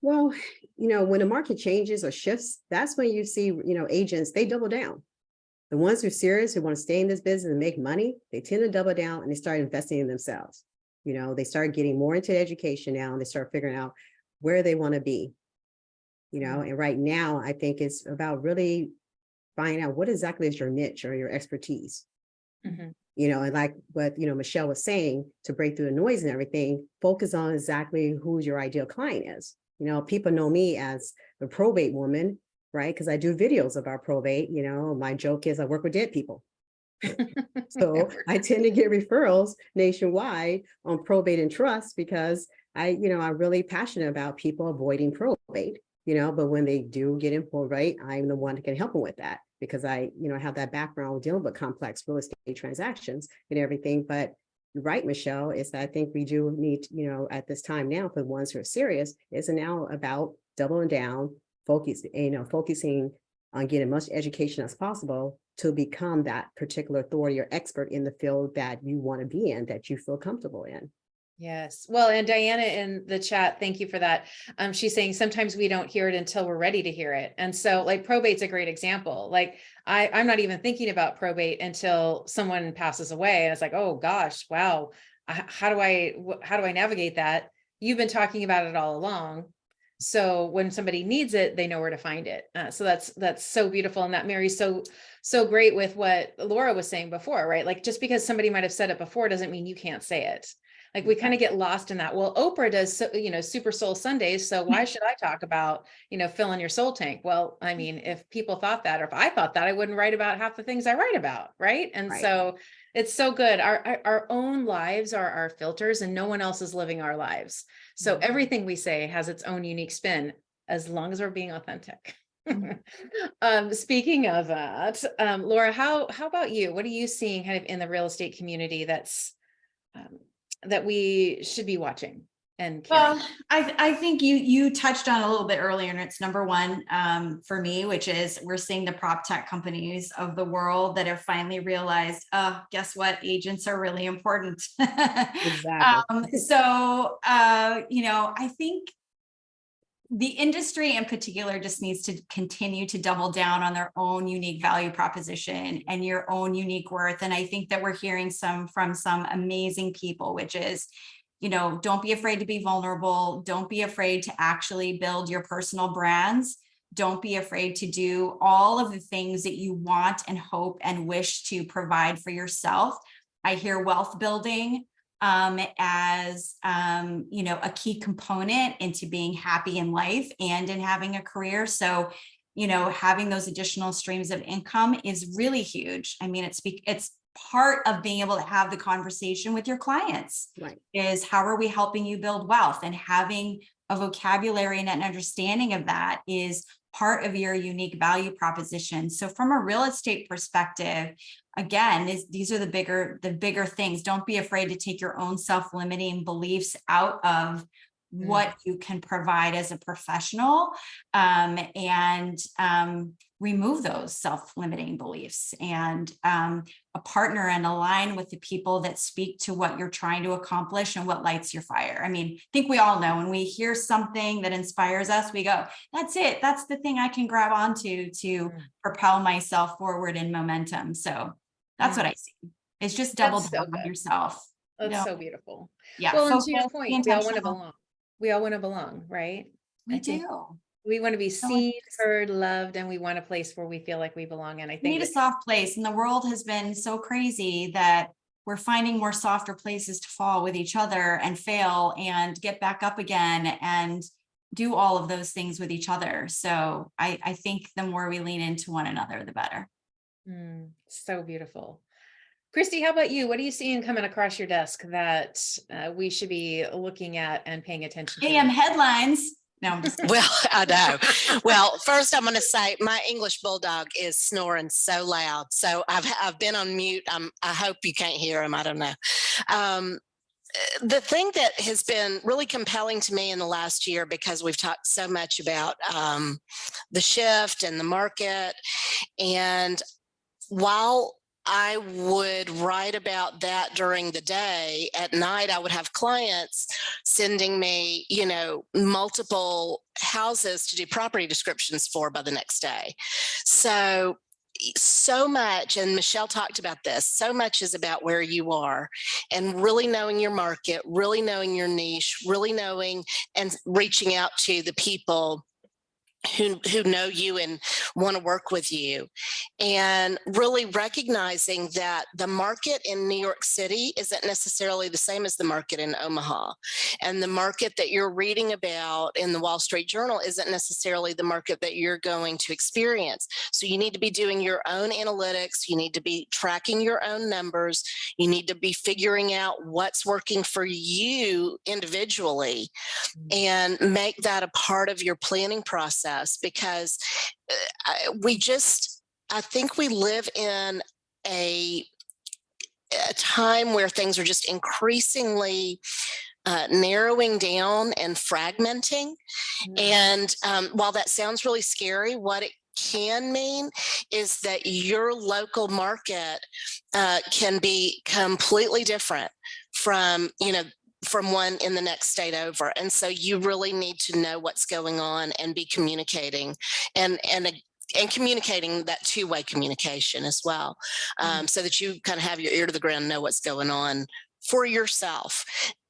Well, when the market changes or shifts, that's when you see, agents, they double down. The ones who are serious, who want to stay in this business and make money, they tend to double down and they start investing in themselves. They start getting more into education now, and they start figuring out where they want to be. And right now, I think it's about really finding out what exactly is your niche or your expertise. Mhm. And like what, Michelle was saying, to break through the noise and everything, focus on exactly who your ideal client is. People know me as the probate woman, right? Because I do videos about probate. My joke is I work with dead people. So I tend to get referrals nationwide on probate and trust, because I'm really passionate about people avoiding probate, but when they do get in probate, I'm the one that can help them with that, because I have that background dealing with complex real estate transactions and everything. But you're right, Michelle, is that I think we do need, at this time now, for the ones who are serious, is now about doubling down, focusing on getting much education as possible to become that particular authority or expert in the field that you want to be in, that you feel comfortable in. Yes. Well, and Diana in the chat, thank you for that. She's saying sometimes we don't hear it until we're ready to hear it. And so like probate's a great example. Like I'm not even thinking about probate until someone passes away. And it's like, oh gosh, wow. How do I navigate that? You've been talking about it all along. So when somebody needs it, they know where to find it. So that's so beautiful. And that marries so great with what Laura was saying before, right? Like just because somebody might have said it before doesn't mean you can't say it. Like we kind of get lost in that. Well, Oprah does, Super Soul Sundays. So why should I talk about, filling your soul tank? Well, I mean, if people thought that, or if I thought that, I wouldn't write about half the things I write about. Right. And Right. so it's so good. Our own lives are our filters, and no one else is living our lives. So everything we say has its own unique spin, as long as we're being authentic. Speaking of that, Laura, how about you? What are you seeing kind of in the real estate community that's that we should be watching and caring? Well, I think you touched on a little bit earlier, and it's number one for me, which is we're seeing the prop tech companies of the world that have finally realized, guess what? Agents are really important. Exactly. I think the industry in particular just needs to continue to double down on their own unique value proposition and your own unique worth. And I think that we're hearing from some amazing people, which is, don't be afraid to be vulnerable. Don't be afraid to actually build your personal brands. Don't be afraid to do all of the things that you want and hope and wish to provide for yourself. I hear wealth building as a key component into being happy in life and in having a career. So, having those additional streams of income is really huge. I mean, it's part of being able to have the conversation with your clients. Right. Is how are we helping you build wealth, and having a vocabulary and an understanding of that is part of your unique value proposition. So from a real estate perspective, again, these are the bigger things. Don't be afraid to take your own self-limiting beliefs out of what you can provide as a professional, and remove those self-limiting beliefs, and a partner and align with the people that speak to what you're trying to accomplish and what lights your fire. I mean, I think we all know when we hear something that inspires us, we go, that's it. That's the thing I can grab onto to propel myself forward in momentum. So that's what I see. It's just double That's so down on good. yourself. That's so beautiful. Yeah. Well, and to your focus, be point, we all want to intentional. belong. We all want to belong, right? We I think do. we want to be So seen, heard, loved, and we want a place where we feel like we belong. And I We think need a that soft place, and the world has been so crazy that we're finding more softer places to fall with each other and fail and get back up again and do all of those things with each other. So I think the more we lean into one another, the better. so beautiful. Christy, how about you? What are you seeing coming across your desk that we should be looking at and paying attention to? AM headlines. No, I'm just kidding. Well, I know. Well, first I'm going to say my English bulldog is snoring so loud. So I've been on mute. I hope you can't hear him. I don't know. The thing that has been really compelling to me in the last year, because we've talked so much about the shift and the market, and while I would write about that during the day, at night I would have clients sending me, multiple houses to do property descriptions for by the next day. So much, and Michelle talked about this, so much is about where you are and really knowing your market, really knowing your niche, really knowing and reaching out to the people who know you and want to work with you, and really recognizing that the market in New York City isn't necessarily the same as the market in Omaha, and the market that you're reading about in the Wall Street Journal isn't necessarily the market that you're going to experience. So you need to be doing your own analytics, you need to be tracking your own numbers, you need to be figuring out what's working for you individually, and make that a part of your planning process, because I think we live in a time where things are just increasingly narrowing down and fragmenting. And while that sounds really scary, what it can mean is that your local market can be completely different from one in the next state over. And so you really need to know what's going on and be communicating and communicating that two-way communication as well, so that you kind of have your ear to the ground and know what's going on for yourself.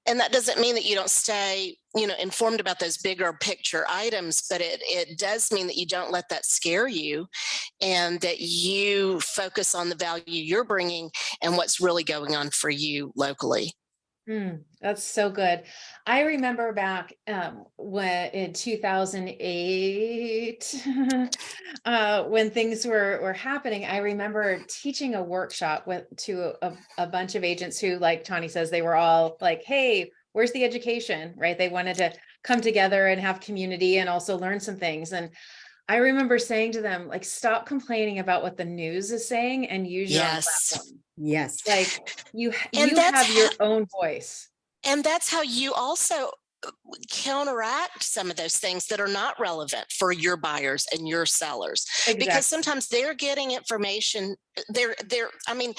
And that doesn't mean that you don't stay, informed about those bigger picture items, but it does mean that you don't let that scare you, and that you focus on the value you're bringing and what's really going on for you locally. That's so good. I remember back when in 2008, when things were happening, I remember teaching a workshop to a bunch of agents who, like Tawny says, they were all like, hey, where's the education, right? They wanted to come together and have community and also learn some things. And I remember saying to them, like, stop complaining about what the news is saying and use your own platform. Yes. Like you have your own voice. And that's how you also counteract some of those things that are not relevant for your buyers and your sellers. Exactly. Because sometimes they're getting information, I mean,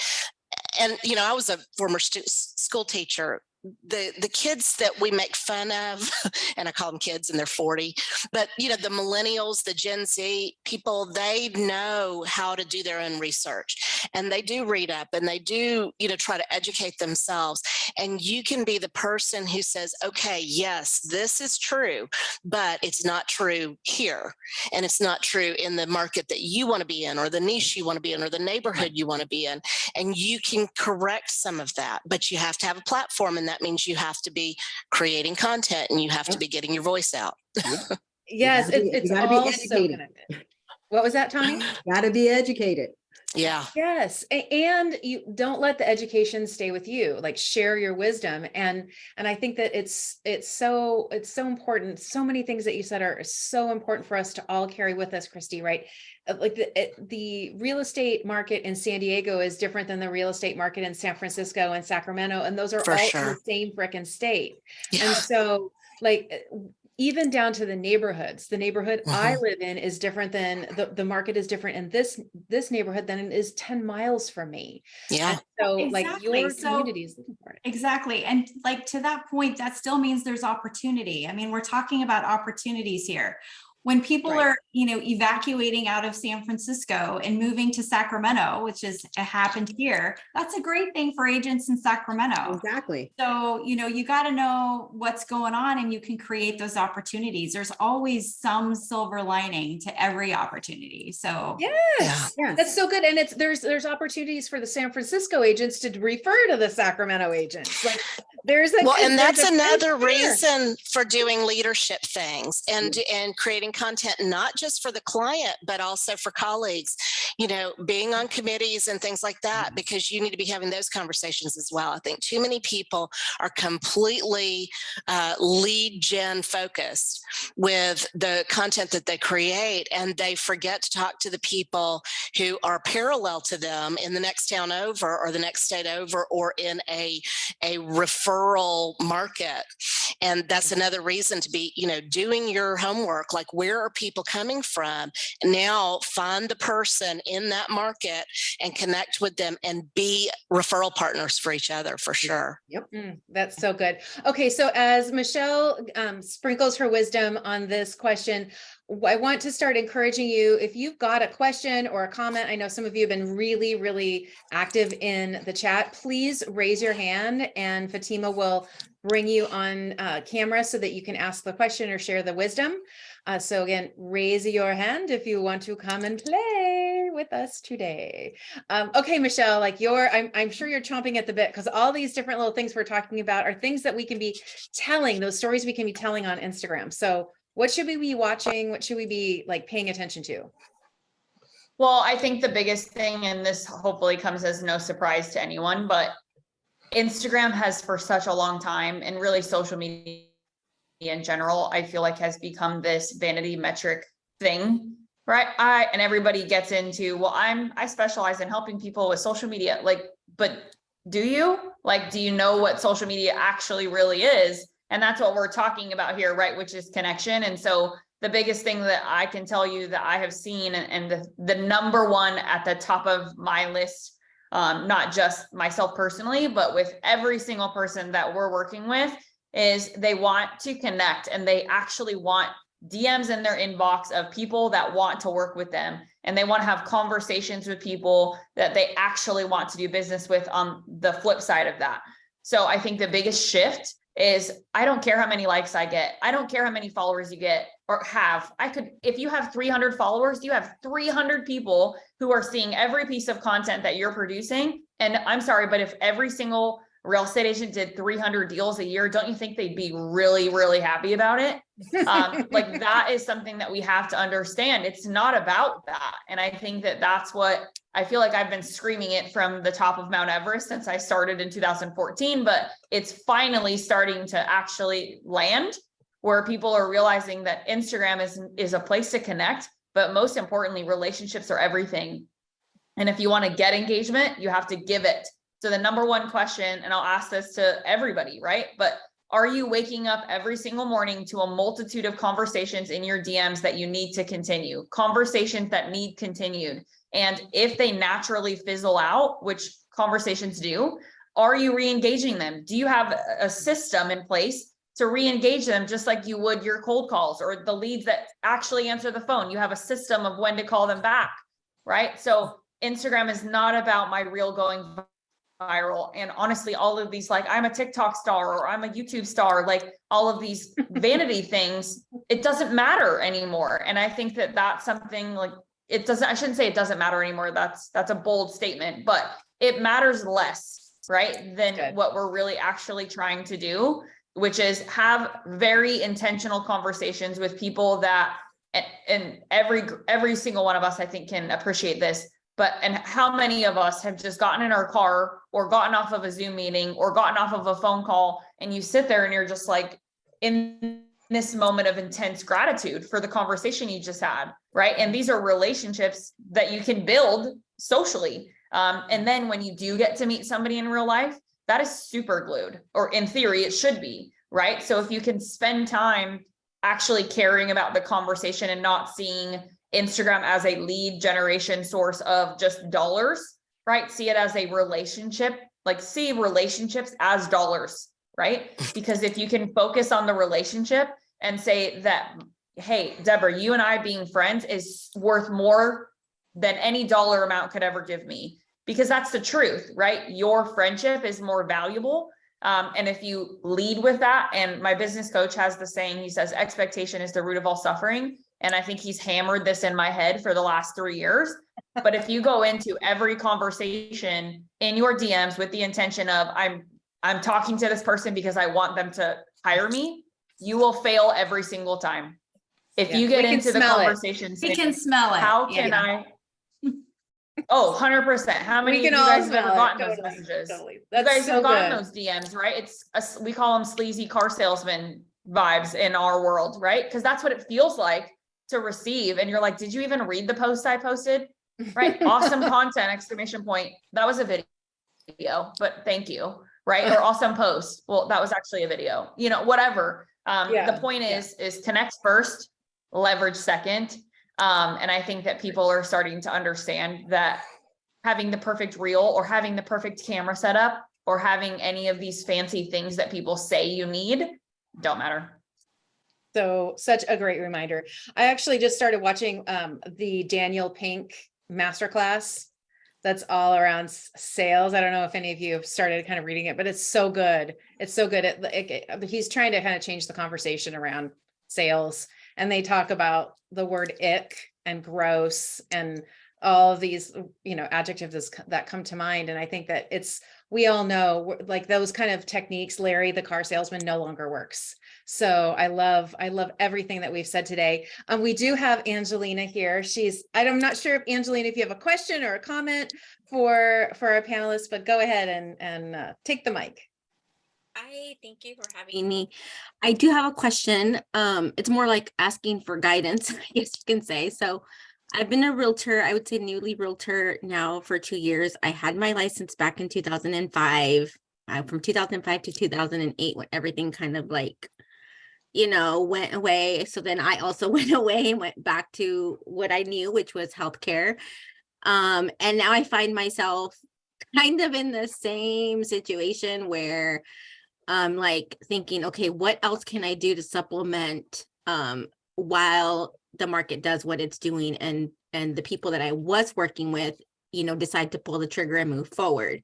and I was a former school teacher. The kids that we make fun of, and I call them kids and they're 40, but the millennials, the Gen Z people, they know how to do their own research, and they do read up, and they do try to educate themselves. And you can be the person who says, okay, yes, this is true, but it's not true here, and it's not true in the market that you want to be in, or the niche you want to be in, or the neighborhood you want to be in. And you can correct some of that, but you have to have a platform, and that means you have to be creating content, and you have to be getting your voice out. Yes, it's all so connected. What was that, Tawny? Got to be educated. Yeah. Yes. And you don't let the education stay with you, like share your wisdom. And I think that it's so important. So many things that you said are so important for us to all carry with us, Christy, right? Like the real estate market in San Diego is different than the real estate market in San Francisco and Sacramento. And those are all in the same frickin' state. Yeah. And so like even down to the neighborhoods. The neighborhood I live in is different than the market is different in this neighborhood than it is 10 miles from me. Yeah. And so like Exactly. your So- community is looking for it. Exactly. And like to that point, that still means there's opportunity. I mean, we're talking about opportunities here. When people Right. are, evacuating out of San Francisco and moving to Sacramento, which has happened here, that's a great thing for agents in Sacramento. Exactly. So, you got to know what's going on and you can create those opportunities. There's always some silver lining to every opportunity. So Yes. Yes. That's so good. And there's opportunities for the San Francisco agents to refer to the Sacramento agents. Like there's a Well, and there's that's a another good there. reason for doing leadership things and creating content, not just for the client, but also for colleagues, being on committees and things like that, because you need to be having those conversations as well. I think too many people are completely lead gen focused with the content that they create, and they forget to talk to the people who are parallel to them in the next town over or the next state over or in a referral market. And that's another reason to be, doing your homework, like where are people coming from? Now find the person in that market and connect with them and be referral partners for each other for sure. That's so good. Okay, so as Michelle sprinkles her wisdom on this question, I want to start encouraging you, if you've got a question or a comment, I know some of you have been really, really active in the chat, please raise your hand and Fatima will bring you on camera so that you can ask the question or share the wisdom. So again, raise your hand if you want to come and play with us today. Okay, Michelle, like I'm sure you're chomping at the bit because all these different little things we're talking about are things that we can be telling, those stories we can be telling on Instagram. So what should we be watching? What should we be like paying attention to? Well, I think the biggest thing, and this hopefully comes as no surprise to anyone, but Instagram has for such a long time, and really social media in general, I feel like has become this vanity metric thing, right? And everybody gets into, well, I specialize in helping people with social media. Like, but do you? Like, do you know what social media actually really is? And that's what we're talking about here, right? Which is connection. And so the biggest thing that I can tell you that I have seen, and the number one at the top of my list, not just myself personally, but with every single person that we're working with, is they want to connect and they actually want DMs in their inbox of people that want to work with them. And they want to have conversations with people that they actually want to do business with on the flip side of that. So I think the biggest shift is, I don't care how many likes I get. I don't care how many followers you get or have. If you have 300 followers, you have 300 people who are seeing every piece of content that you're producing. And I'm sorry, but if every single real estate agent did 300 deals a year, don't you think they'd be really, really happy about it? Like that is something that we have to understand. It's not about that. And I think that that's what I feel like I've been screaming it from the top of Mount Everest since I started in 2014, but it's finally starting to actually land where people are realizing that Instagram is a place to connect, but most importantly, relationships are everything. And if you want to get engagement, you have to give it. So the number one question, and I'll ask this to everybody, right? But are you waking up every single morning to a multitude of conversations in your DMs that you need to continue? Conversations that need continued. And if they naturally fizzle out, which conversations do, are you re-engaging them? Do you have a system in place to re-engage them just like you would your cold calls or the leads that actually answer the phone? You have a system of when to call them back, right? So Instagram is not about my reel going viral. And honestly, all of these, like I'm a TikTok star or I'm a YouTube star, like all of these vanity things, it doesn't matter anymore. And I think that that's something like I shouldn't say it doesn't matter anymore. That's a bold statement, but it matters less, right? Than what we're really actually trying to do, which is have very intentional conversations with people that, and every single one of us, I think, can appreciate this. And how many of us have just gotten in our car or gotten off of a Zoom meeting or gotten off of a phone call, and you sit there and you're just like in this moment of intense gratitude for the conversation you just had, right? And these are relationships that you can build socially. And then when you do get to meet somebody in real life, that is super glued, or in theory, it should be. right? So if you can spend time actually caring about the conversation and not seeing Instagram as a lead generation source of just dollars, right? See it as a relationship, like see relationships as dollars, right? Because if you can focus on the relationship and say that, hey, Deborah, you and I being friends is worth more than any dollar amount could ever give me, because that's the truth, right? Your friendship is more valuable. And if you lead with that, and my business coach has the saying, he says, expectation is the root of all suffering. And I think he's hammered this in my head for the last 3 years. But if you go into every conversation in your DMs with the intention of, I'm talking to this person because I want them to hire me, you will fail every single time. If you get into the conversations, We can smell it. how can I? Oh, 100%. How many We of can you all guys have smell ever it. gotten those Totally, messages? totally. You That's guys so have gotten good. those DMs, right? We call them sleazy car salesman vibes in our world, right? Because that's what it feels like to receive. And you're like, did you even read the post I posted? Right? Awesome content, exclamation point. That was a video, but thank you. Right? Or awesome post. Well, that was actually a video, you know, whatever. The point is connect first, leverage second. And I think that people are starting to understand that having the perfect reel or having the perfect camera setup or having any of these fancy things that people say you need don't matter. So such a great reminder. I actually just started watching the Daniel Pink masterclass. That's all around sales. I don't know if any of you have started kind of reading it, but it's so good. It's so good. He's trying to kind of change the conversation around sales. And they talk about the word ick and gross and all of these, you know, adjectives that come to mind. And I think that we all know, like, those kind of techniques, Larry, the car salesman, no longer works. So I love everything that we've said today. We do have Angelina here. I'm not sure if Angelina, if you have a question or a comment for our panelists, but go ahead and take the mic. Hi, thank you for having me. I do have a question. It's more like asking for guidance, I guess you can say. So I've been a realtor, I would say newly realtor now for 2 years. I had my license back in 2005. From 2005 to 2008, when everything kind of like, you know, went away. So then I also went away and went back to what I knew, which was healthcare. And now I find myself kind of in the same situation where I'm like thinking, okay, what else can I do to supplement while the market does what it's doing, and the people that I was working with, you know, decide to pull the trigger and move forward.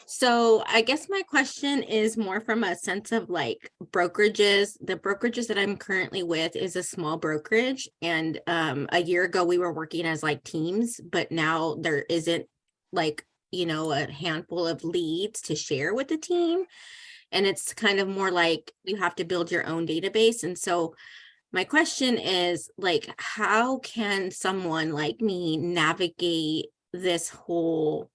So I guess my question is more from a sense of like brokerages. The brokerages that I'm currently with is a small brokerage. And a year ago we were working as like teams, but now there isn't like, you know, a handful of leads to share with the team. And it's kind of more like you have to build your own database. And so my question is, like, how can someone like me navigate this whole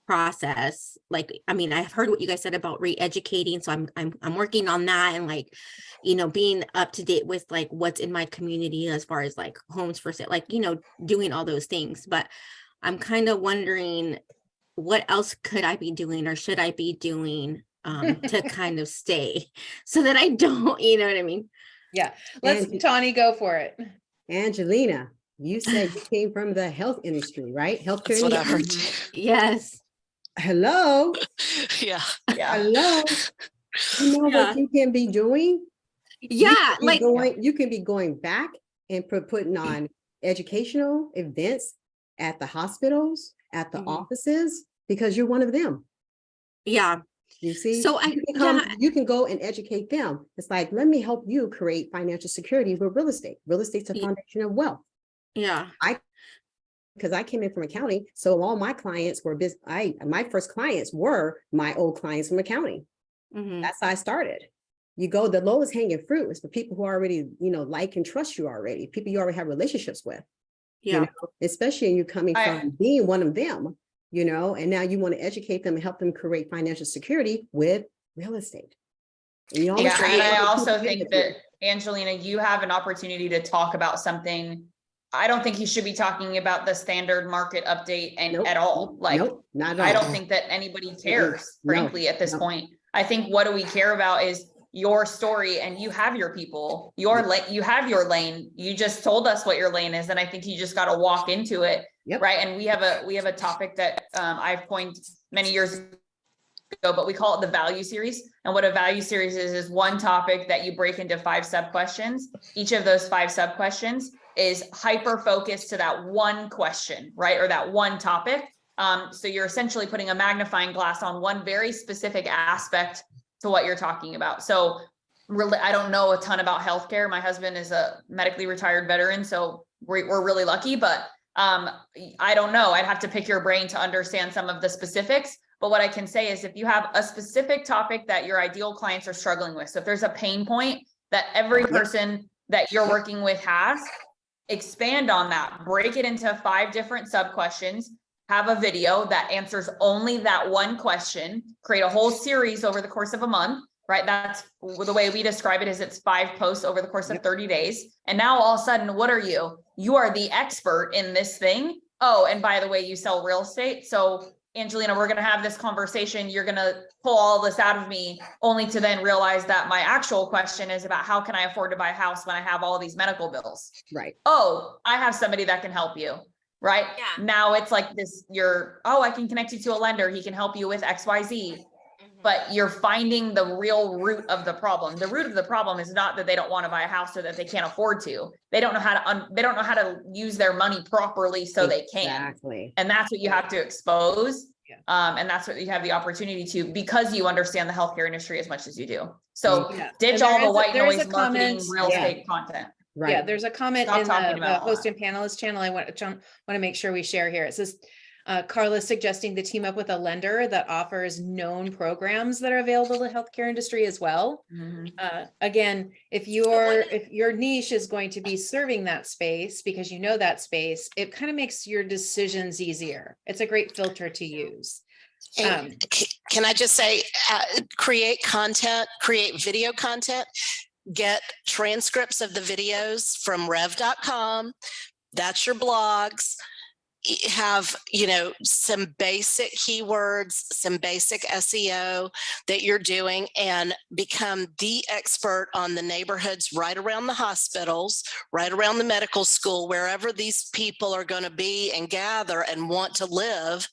process? Like, I mean, I've heard what you guys said about re-educating, so I'm working on that, and like, you know, being up to date with like what's in my community as far as like homes for sale, like, you know, doing all those things. But I'm kind of wondering, what else could I be doing or should I be doing to kind of stay so that I don't, you know what I mean? Yeah, let's Tawny go for it. Angelina, you said you came from the health industry, right? Healthcare. That's what I heard. Yes. Hello. Yeah. Hello. You know what you can be doing? Yeah, You can be going back and putting on educational events at the hospitals, at the offices, because you're one of them. Yeah. You see, so you can go and educate them. It's like, let me help you create financial security with real estate. Real estate's a foundation of wealth. Yeah. Because I came in from accounting, so all my clients were my first clients were my old clients from accounting. That's how I started. You go, the lowest hanging fruit is for people who already, you know, like and trust you already, people you already have relationships with. Yeah. You know, especially you coming from being one of them, you know, and now you want to educate them and help them create financial security with real estate. And and I also think that, Angelina, you have an opportunity to talk about something. I don't think you should be talking about the standard market update at all. Like, not at all. I don't think that anybody cares, frankly, at this point. I think what do we care about is your story and you have your people, you have your lane. You just told us what your lane is. And I think you just got to walk into it. Yep. Right. And we have a topic that I've coined many years ago, but we call it the value series. And what a value series is one topic that you break into 5 sub questions. Each of those 5 sub questions is hyper focused to that one question, right? Or that one topic. So you're essentially putting a magnifying glass on one very specific aspect to what you're talking about. So really, I don't know a ton about healthcare. My husband is a medically retired veteran, so we're really lucky, but I don't know. I'd have to pick your brain to understand some of the specifics. But what I can say is if you have a specific topic that your ideal clients are struggling with, so if there's a pain point that every person that you're working with has, expand on that, break it into 5 different sub questions, have a video that answers only that one question, create a whole series over the course of a month, right? That's the way we describe it, is it's 5 posts over the course of 30 days. And now all of a sudden, what are you? You are the expert in this thing. Oh, and by the way, you sell real estate. So Angelina, we're going to have this conversation. You're going to pull all this out of me only to then realize that my actual question is about how can I afford to buy a house when I have all these medical bills? Right. Oh, I have somebody that can help you. Right. Yeah. Now it's like this, I can connect you to a lender. He can help you with XYZ, but you're finding the real root of the problem. The root of the problem is not that they don't want to buy a house or that they can't afford to. They don't know how to use their money properly so they can. Exactly. And that's what you have to expose. And that's what you have the opportunity to, because you understand the healthcare industry as much as you do. So ditch all the white noise marketing, real estate content. Right. Yeah, there's a comment Stop in talking the about all host that. and panelist channel. I want to make sure we share here. It says, Carla's suggesting to team up with a lender that offers known programs that are available to the healthcare industry as well. Again, if your niche is going to be serving that space because you know that space, it kind of makes your decisions easier. It's a great filter to use. And can I just say, create content, create video content, get transcripts of the videos from rev.com. That's your blogs. Have, some basic keywords, some basic SEO that you're doing, and become the expert on the neighborhoods right around the hospitals, right around the medical school, wherever these people are going to be and gather and want to live,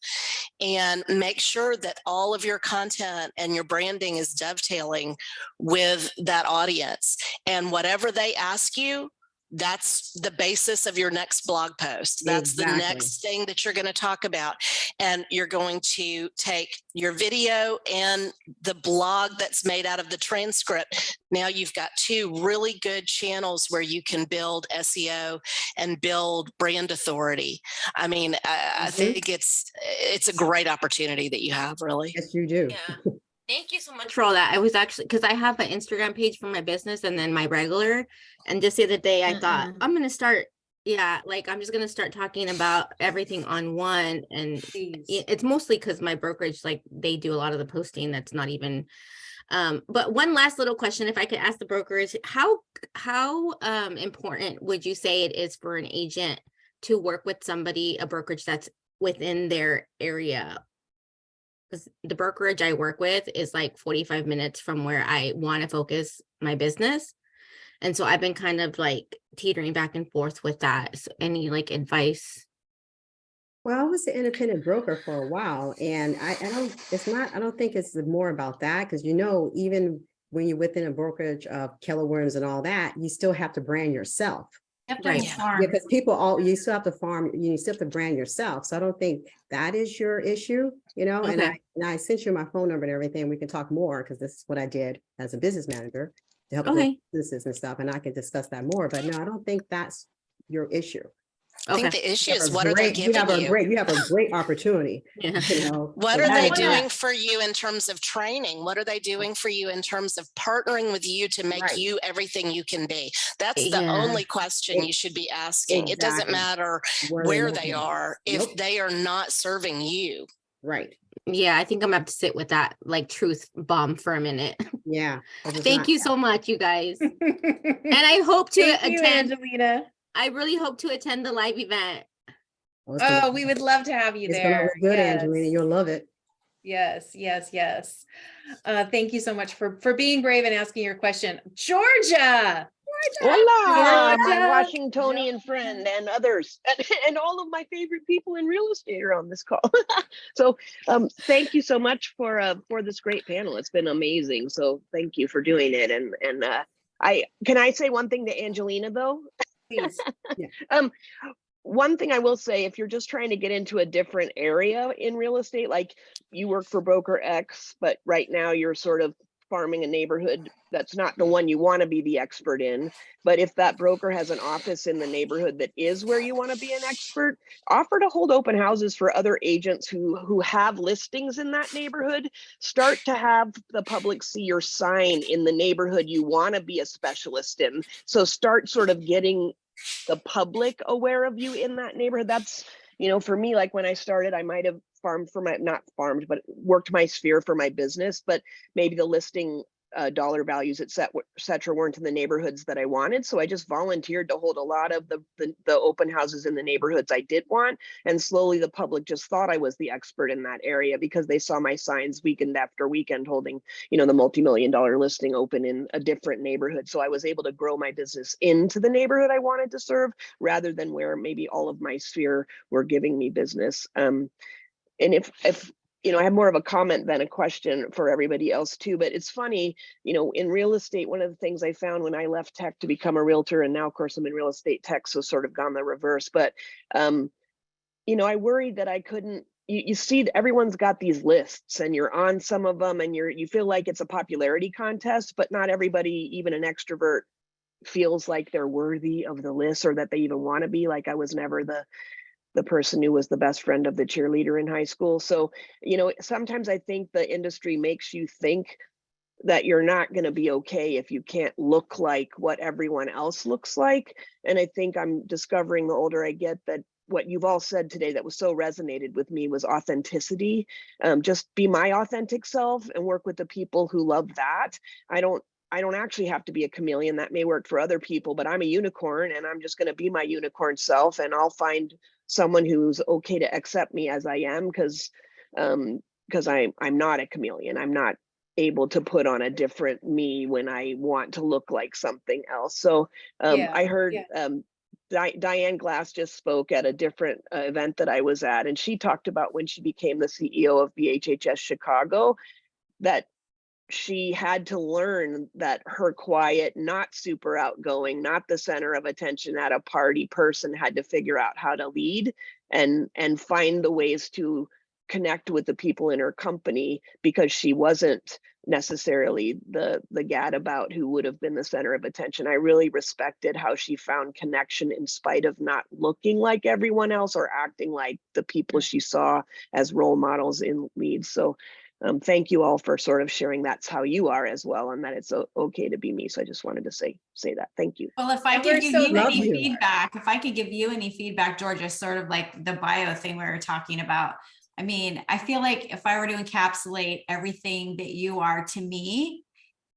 and make sure that all of your content and your branding is dovetailing with that audience. And whatever they ask you, that's the basis of your next blog post. That's the next thing that you're going to talk about. And you're going to take your video and the blog that's made out of the transcript. Now you've got 2 really good channels where you can build SEO and build brand authority. I mean, I think it's a great opportunity that you have, really. Yes, you do. Yeah. Thank you so much for all that. I was actually, because I have an Instagram page for my business and then my regular. And just the other day I thought, I'm going to start, I'm just going to start talking about everything on one. And it's mostly because my brokerage, they do a lot of the posting that's not even, but one last little question, if I could ask the brokerage, how important would you say it is for an agent to work with somebody, a brokerage that's within their area? Because the brokerage I work with is 45 minutes from where I want to focus my business. And so I've been kind of teetering back and forth with that. So any advice? Well, I was an independent broker for a while, and I don't think it's more about that, because even when you're within a brokerage of Keller Williams and all that, you still have to brand yourself. Right. Because you still have to farm, you still have to brand yourself. So I don't think that is your issue, Okay. and I sent you my phone number and everything. We can talk more, because this is what I did as a business manager to help businesses and stuff. And I can discuss that more, but no, I don't think that's your issue. I think the issue is, what are they giving you? You have a great opportunity. What are they doing for you in terms of training? What are they doing for you in terms of partnering with you to make you everything you can be? That's the only question you should be asking. It doesn't matter where they are if they are not serving you. Right. Yeah, I think I'm gonna have to sit with that truth bomb for a minute. Yeah. Thank you so much, you guys. And I hope to attend. Angelina. I really hope to attend the live event. Oh, we would love to have you there. It's gonna look good, Angelina. You'll love it. Yes, yes, yes. Thank you so much for being brave and asking your question. Georgia. Hola, my Georgia. Washingtonian friend and others, and all of my favorite people in real estate are on this call. So, thank you so much for this great panel. It's been amazing. So, thank you for doing it. And I can I say one thing to Angelina though. Please. One thing I will say, if you're just trying to get into a different area in real estate, like you work for broker X, but right now you're sort of farming a neighborhood that's not the one you want to be the expert in. But if that broker has an office in the neighborhood that is where you want to be an expert, offer to hold open houses for other agents who have listings in that neighborhood. Start to have the public see your sign in the neighborhood you want to be a specialist in. So start sort of getting the public aware of you in that neighborhood. That's, for me, like when I started, I might have farmed for not farmed, but worked my sphere for my business, but maybe the listing dollar values, et cetera, weren't in the neighborhoods that I wanted. So I just volunteered to hold a lot of the open houses in the neighborhoods I did want. And slowly the public just thought I was the expert in that area because they saw my signs weekend after weekend holding, the multi-million-dollar listing open in a different neighborhood. So I was able to grow my business into the neighborhood I wanted to serve rather than where maybe all of my sphere were giving me business. And if I have more of a comment than a question for everybody else too, but it's funny, in real estate, one of the things I found when I left tech to become a realtor, and now of course I'm in real estate tech, so sort of gone the reverse, but I worried that I couldn't, you see everyone's got these lists and you're on some of them and you feel like it's a popularity contest, but not everybody, even an extrovert, feels like they're worthy of the list or that they even want to be. Like I was never the person who was the best friend of the cheerleader in high school. So, sometimes I think the industry makes you think that you're not going to be okay if you can't look like what everyone else looks like. And I think I'm discovering the older I get that what you've all said today that was so resonated with me was authenticity. Just be my authentic self and work with the people who love that. I don't actually have to be a chameleon. That may work for other people, but I'm a unicorn and I'm just going to be my unicorn self, and I'll find someone who's okay to accept me as I am because I'm not a chameleon. I'm not able to put on a different me when I want to look like something else. So I heard Diane Glass just spoke at a different event that I was at, and she talked about when she became the CEO of BHHS Chicago, that she had to learn that her quiet, not super outgoing, not the center of attention at a party person had to figure out how to lead and find the ways to connect with the people in her company, because she wasn't necessarily the gadabout who would have been the center of attention. I really respected how she found connection in spite of not looking like everyone else or acting like the people she saw as role models in leads. So thank you all for sort of sharing that's how you are as well, and that it's okay to be me. So I just wanted to say that. Thank you. Well, if I And could we're give so you love any you. feedback, Georgia, sort of like the bio thing we were talking about. I mean, I feel like if I were to encapsulate everything that you are to me,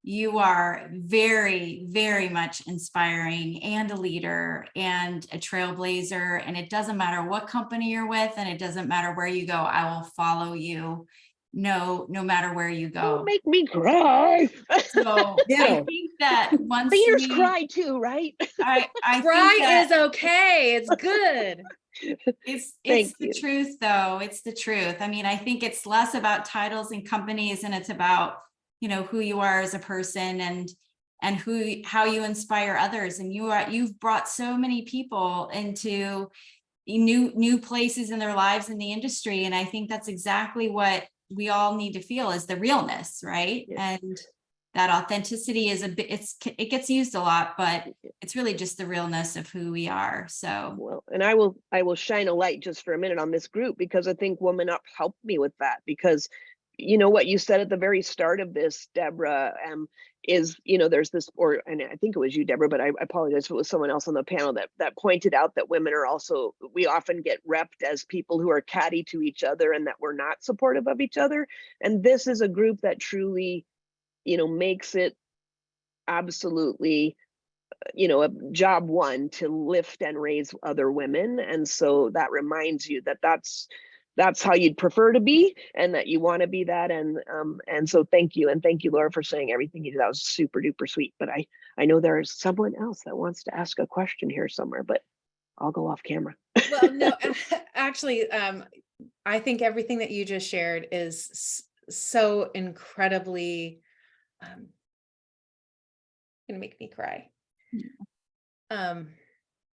you are very, very much inspiring and a leader and a trailblazer. And it doesn't matter what company you're with, and it doesn't matter where you go, I will follow you. No matter where you go. Don't make me cry. So I think that once Leaders we cry too, right? I Cry think that is okay. It's good. it's Thank the you. truth though. It's the truth. I mean, I think it's less about titles and companies, and it's about, who you are as a person and how you inspire others. And you've brought so many people into new places in their lives in the industry. And I think that's exactly what we all need to feel, is the realness, right? Yes. And that authenticity is it gets used a lot, but it's really just the realness of who we are. So Well, and I will shine a light just for a minute on this group, because I think Woman Up helped me with that, because what you said at the very start of this, Deborah, is, there's this, and I think it was you, Deborah, but I apologize if it was someone else on the panel that pointed out that women are also, we often get repped as people who are catty to each other and that we're not supportive of each other. And this is a group that truly, makes it absolutely, a job one to lift and raise other women. And so that reminds you that that's that's how you'd prefer to be and that you want to be that. And so thank you. And thank you, Laura, for saying everything you did. That was super duper sweet. But I know there's someone else that wants to ask a question here somewhere, but I'll go off camera. Well, no, actually, I think everything that you just shared is so incredibly, gonna make me cry.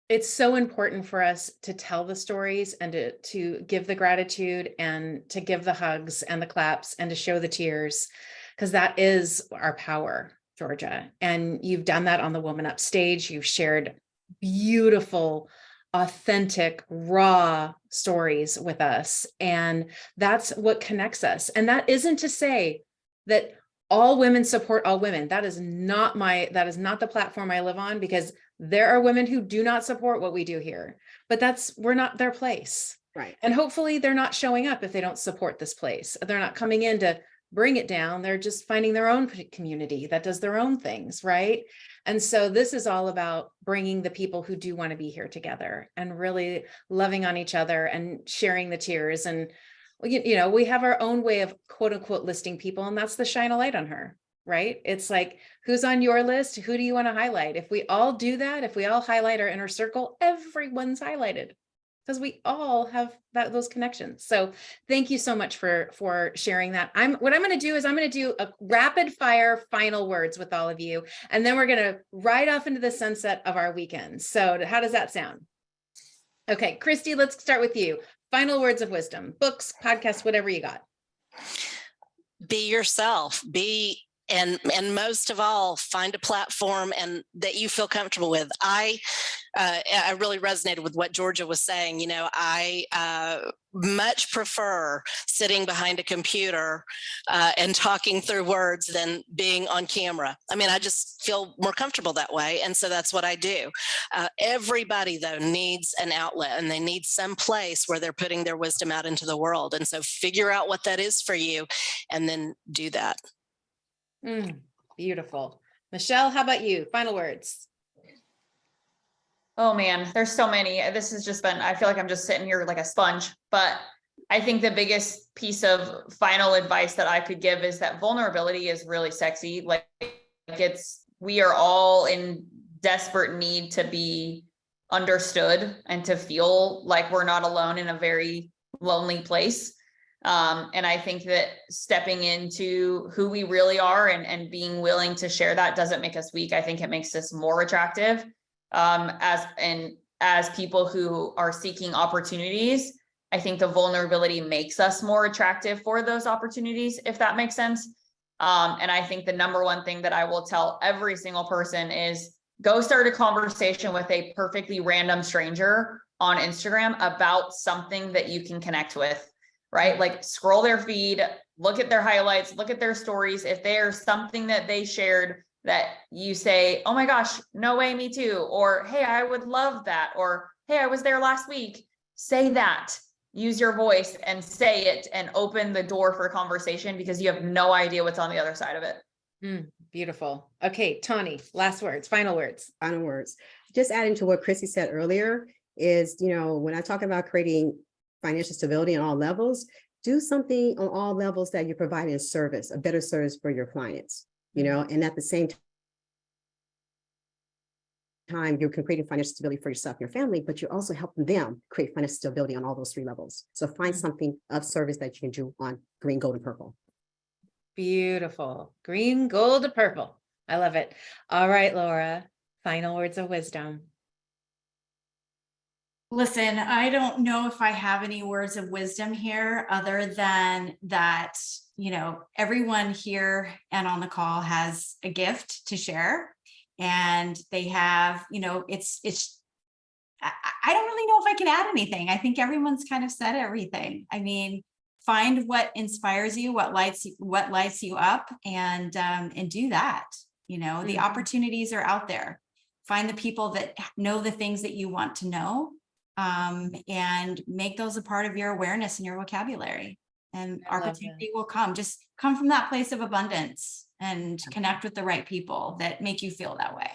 It's so important for us to tell the stories and to give the gratitude and to give the hugs and the claps and to show the tears, because that is our power, Georgia. And you've done that on the Woman Up stage. You've shared beautiful, authentic, raw stories with us. And that's what connects us. And that isn't to say that all women support all women. That is not the platform I live on, because there are women who do not support what we do here, but we're not their place. Right. And hopefully they're not showing up if they don't support this place. They're not coming in to bring it down. They're just finding their own community that does their own things, right? And so this is all about bringing the people who do want to be here together and really loving on each other and sharing the tears. And we have our own way of quote unquote listing people, and that's the shine a light on her, right? It's like, who's on your list? Who do you want to highlight? If we all do that, if we all highlight our inner circle, everyone's highlighted, because we all have those connections. So thank you so much for sharing that. What I'm going to do is I'm going to do a rapid fire final words with all of you, and then we're going to ride off into the sunset of our weekend. So how does that sound? Okay, Christy, let's start with you. Final words of wisdom, books, podcasts, whatever you got. Be yourself, and most of all, find a platform and that you feel comfortable with. I really resonated with what Georgia was saying. I much prefer sitting behind a computer and talking through words than being on camera. I mean, I just feel more comfortable that way. And so that's what I do. Everybody, though, needs an outlet, and they need some place where they're putting their wisdom out into the world. And so figure out what that is for you and then do that. Beautiful. Michelle, how about you? Final words. Oh man, there's so many. This has just been, I feel like I'm just sitting here like a sponge, but I think the biggest piece of final advice that I could give is that vulnerability is really sexy. Like we are all in desperate need to be understood and to feel like we're not alone in a very lonely place. And I think that stepping into who we really are and being willing to share that doesn't make us weak. I think it makes us more attractive as people who are seeking opportunities. I think the vulnerability makes us more attractive for those opportunities, if that makes sense. And I think the number one thing that I will tell every single person is go start a conversation with a perfectly random stranger on Instagram about something that you can connect with. Right? Like scroll their feed, look at their highlights, look at their stories. If there's something that they shared that you say, oh my gosh, no way, me too. Or, hey, I would love that. Or, hey, I was there last week. Say that, use your voice and say it and open the door for conversation, because you have no idea what's on the other side of it. Beautiful. Okay, Tawny, last words, final words. Final words. Just adding to what Chrissy said earlier is, when I talk about creating financial stability on all levels, do something on all levels that you're providing a service, a better service for your clients, and at the same time, you're creating financial stability for yourself and your family, but you're also helping them create financial stability on all those 3 levels. So find something of service that you can do on green, gold, and purple. Beautiful. Green, gold, and purple. I love it. All right, Laura, final words of wisdom. Listen, I don't know if I have any words of wisdom here other than that, everyone here and on the call has a gift to share, and they have, I don't really know if I can add anything. I think everyone's kind of said everything. I mean, find what inspires you, what lights you up, and do that. The opportunities are out there. Find the people that know the things that you want to know. And make those a part of your awareness and your vocabulary, and opportunity will come. Just come from that place of abundance and connect with the right people that make you feel that way.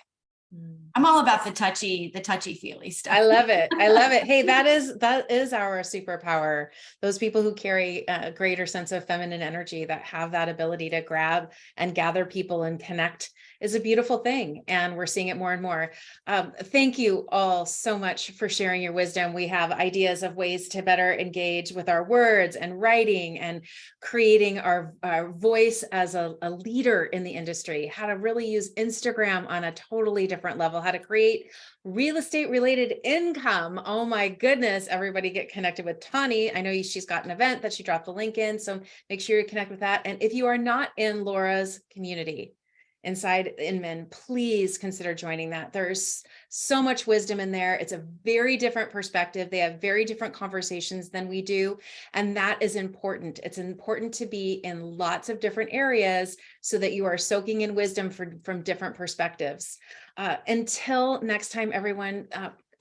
I'm all about the touchy feely stuff. I love it. I love it. Hey, that is our superpower. Those people who carry a greater sense of feminine energy, that have that ability to grab and gather people and connect, is a beautiful thing. And we're seeing it more and more. Thank you all so much for sharing your wisdom. We have ideas of ways to better engage with our words and writing and creating our voice as a leader in the industry, how to really use Instagram on a totally different level, how to create real estate related income. Oh my goodness, everybody get connected with Tani. I know she's got an event that she dropped the link in, so make sure you connect with that. And if you are not in Laura's community inside Inman, please consider joining that. There's so much wisdom in there. It's a very different perspective. They have very different conversations than we do. And that is important. It's important to be in lots of different areas so that you are soaking in wisdom from different perspectives. Until next time, everyone,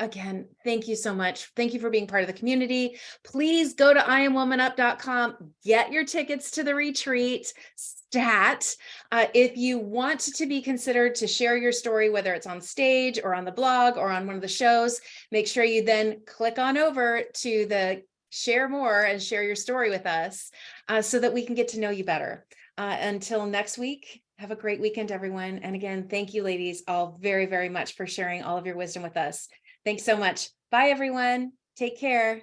again, thank you so much. Thank you for being part of the community. Please go to iamwomanup.com, get your tickets to the retreat. If you want to be considered to share your story, whether it's on stage or on the blog or on one of the shows, make sure you then click on over to the share more and share your story with us so that we can get to know you better. Until next week, have a great weekend, everyone. And again, thank you, ladies, all very, very much for sharing all of your wisdom with us. Thanks so much. Bye, everyone. Take care.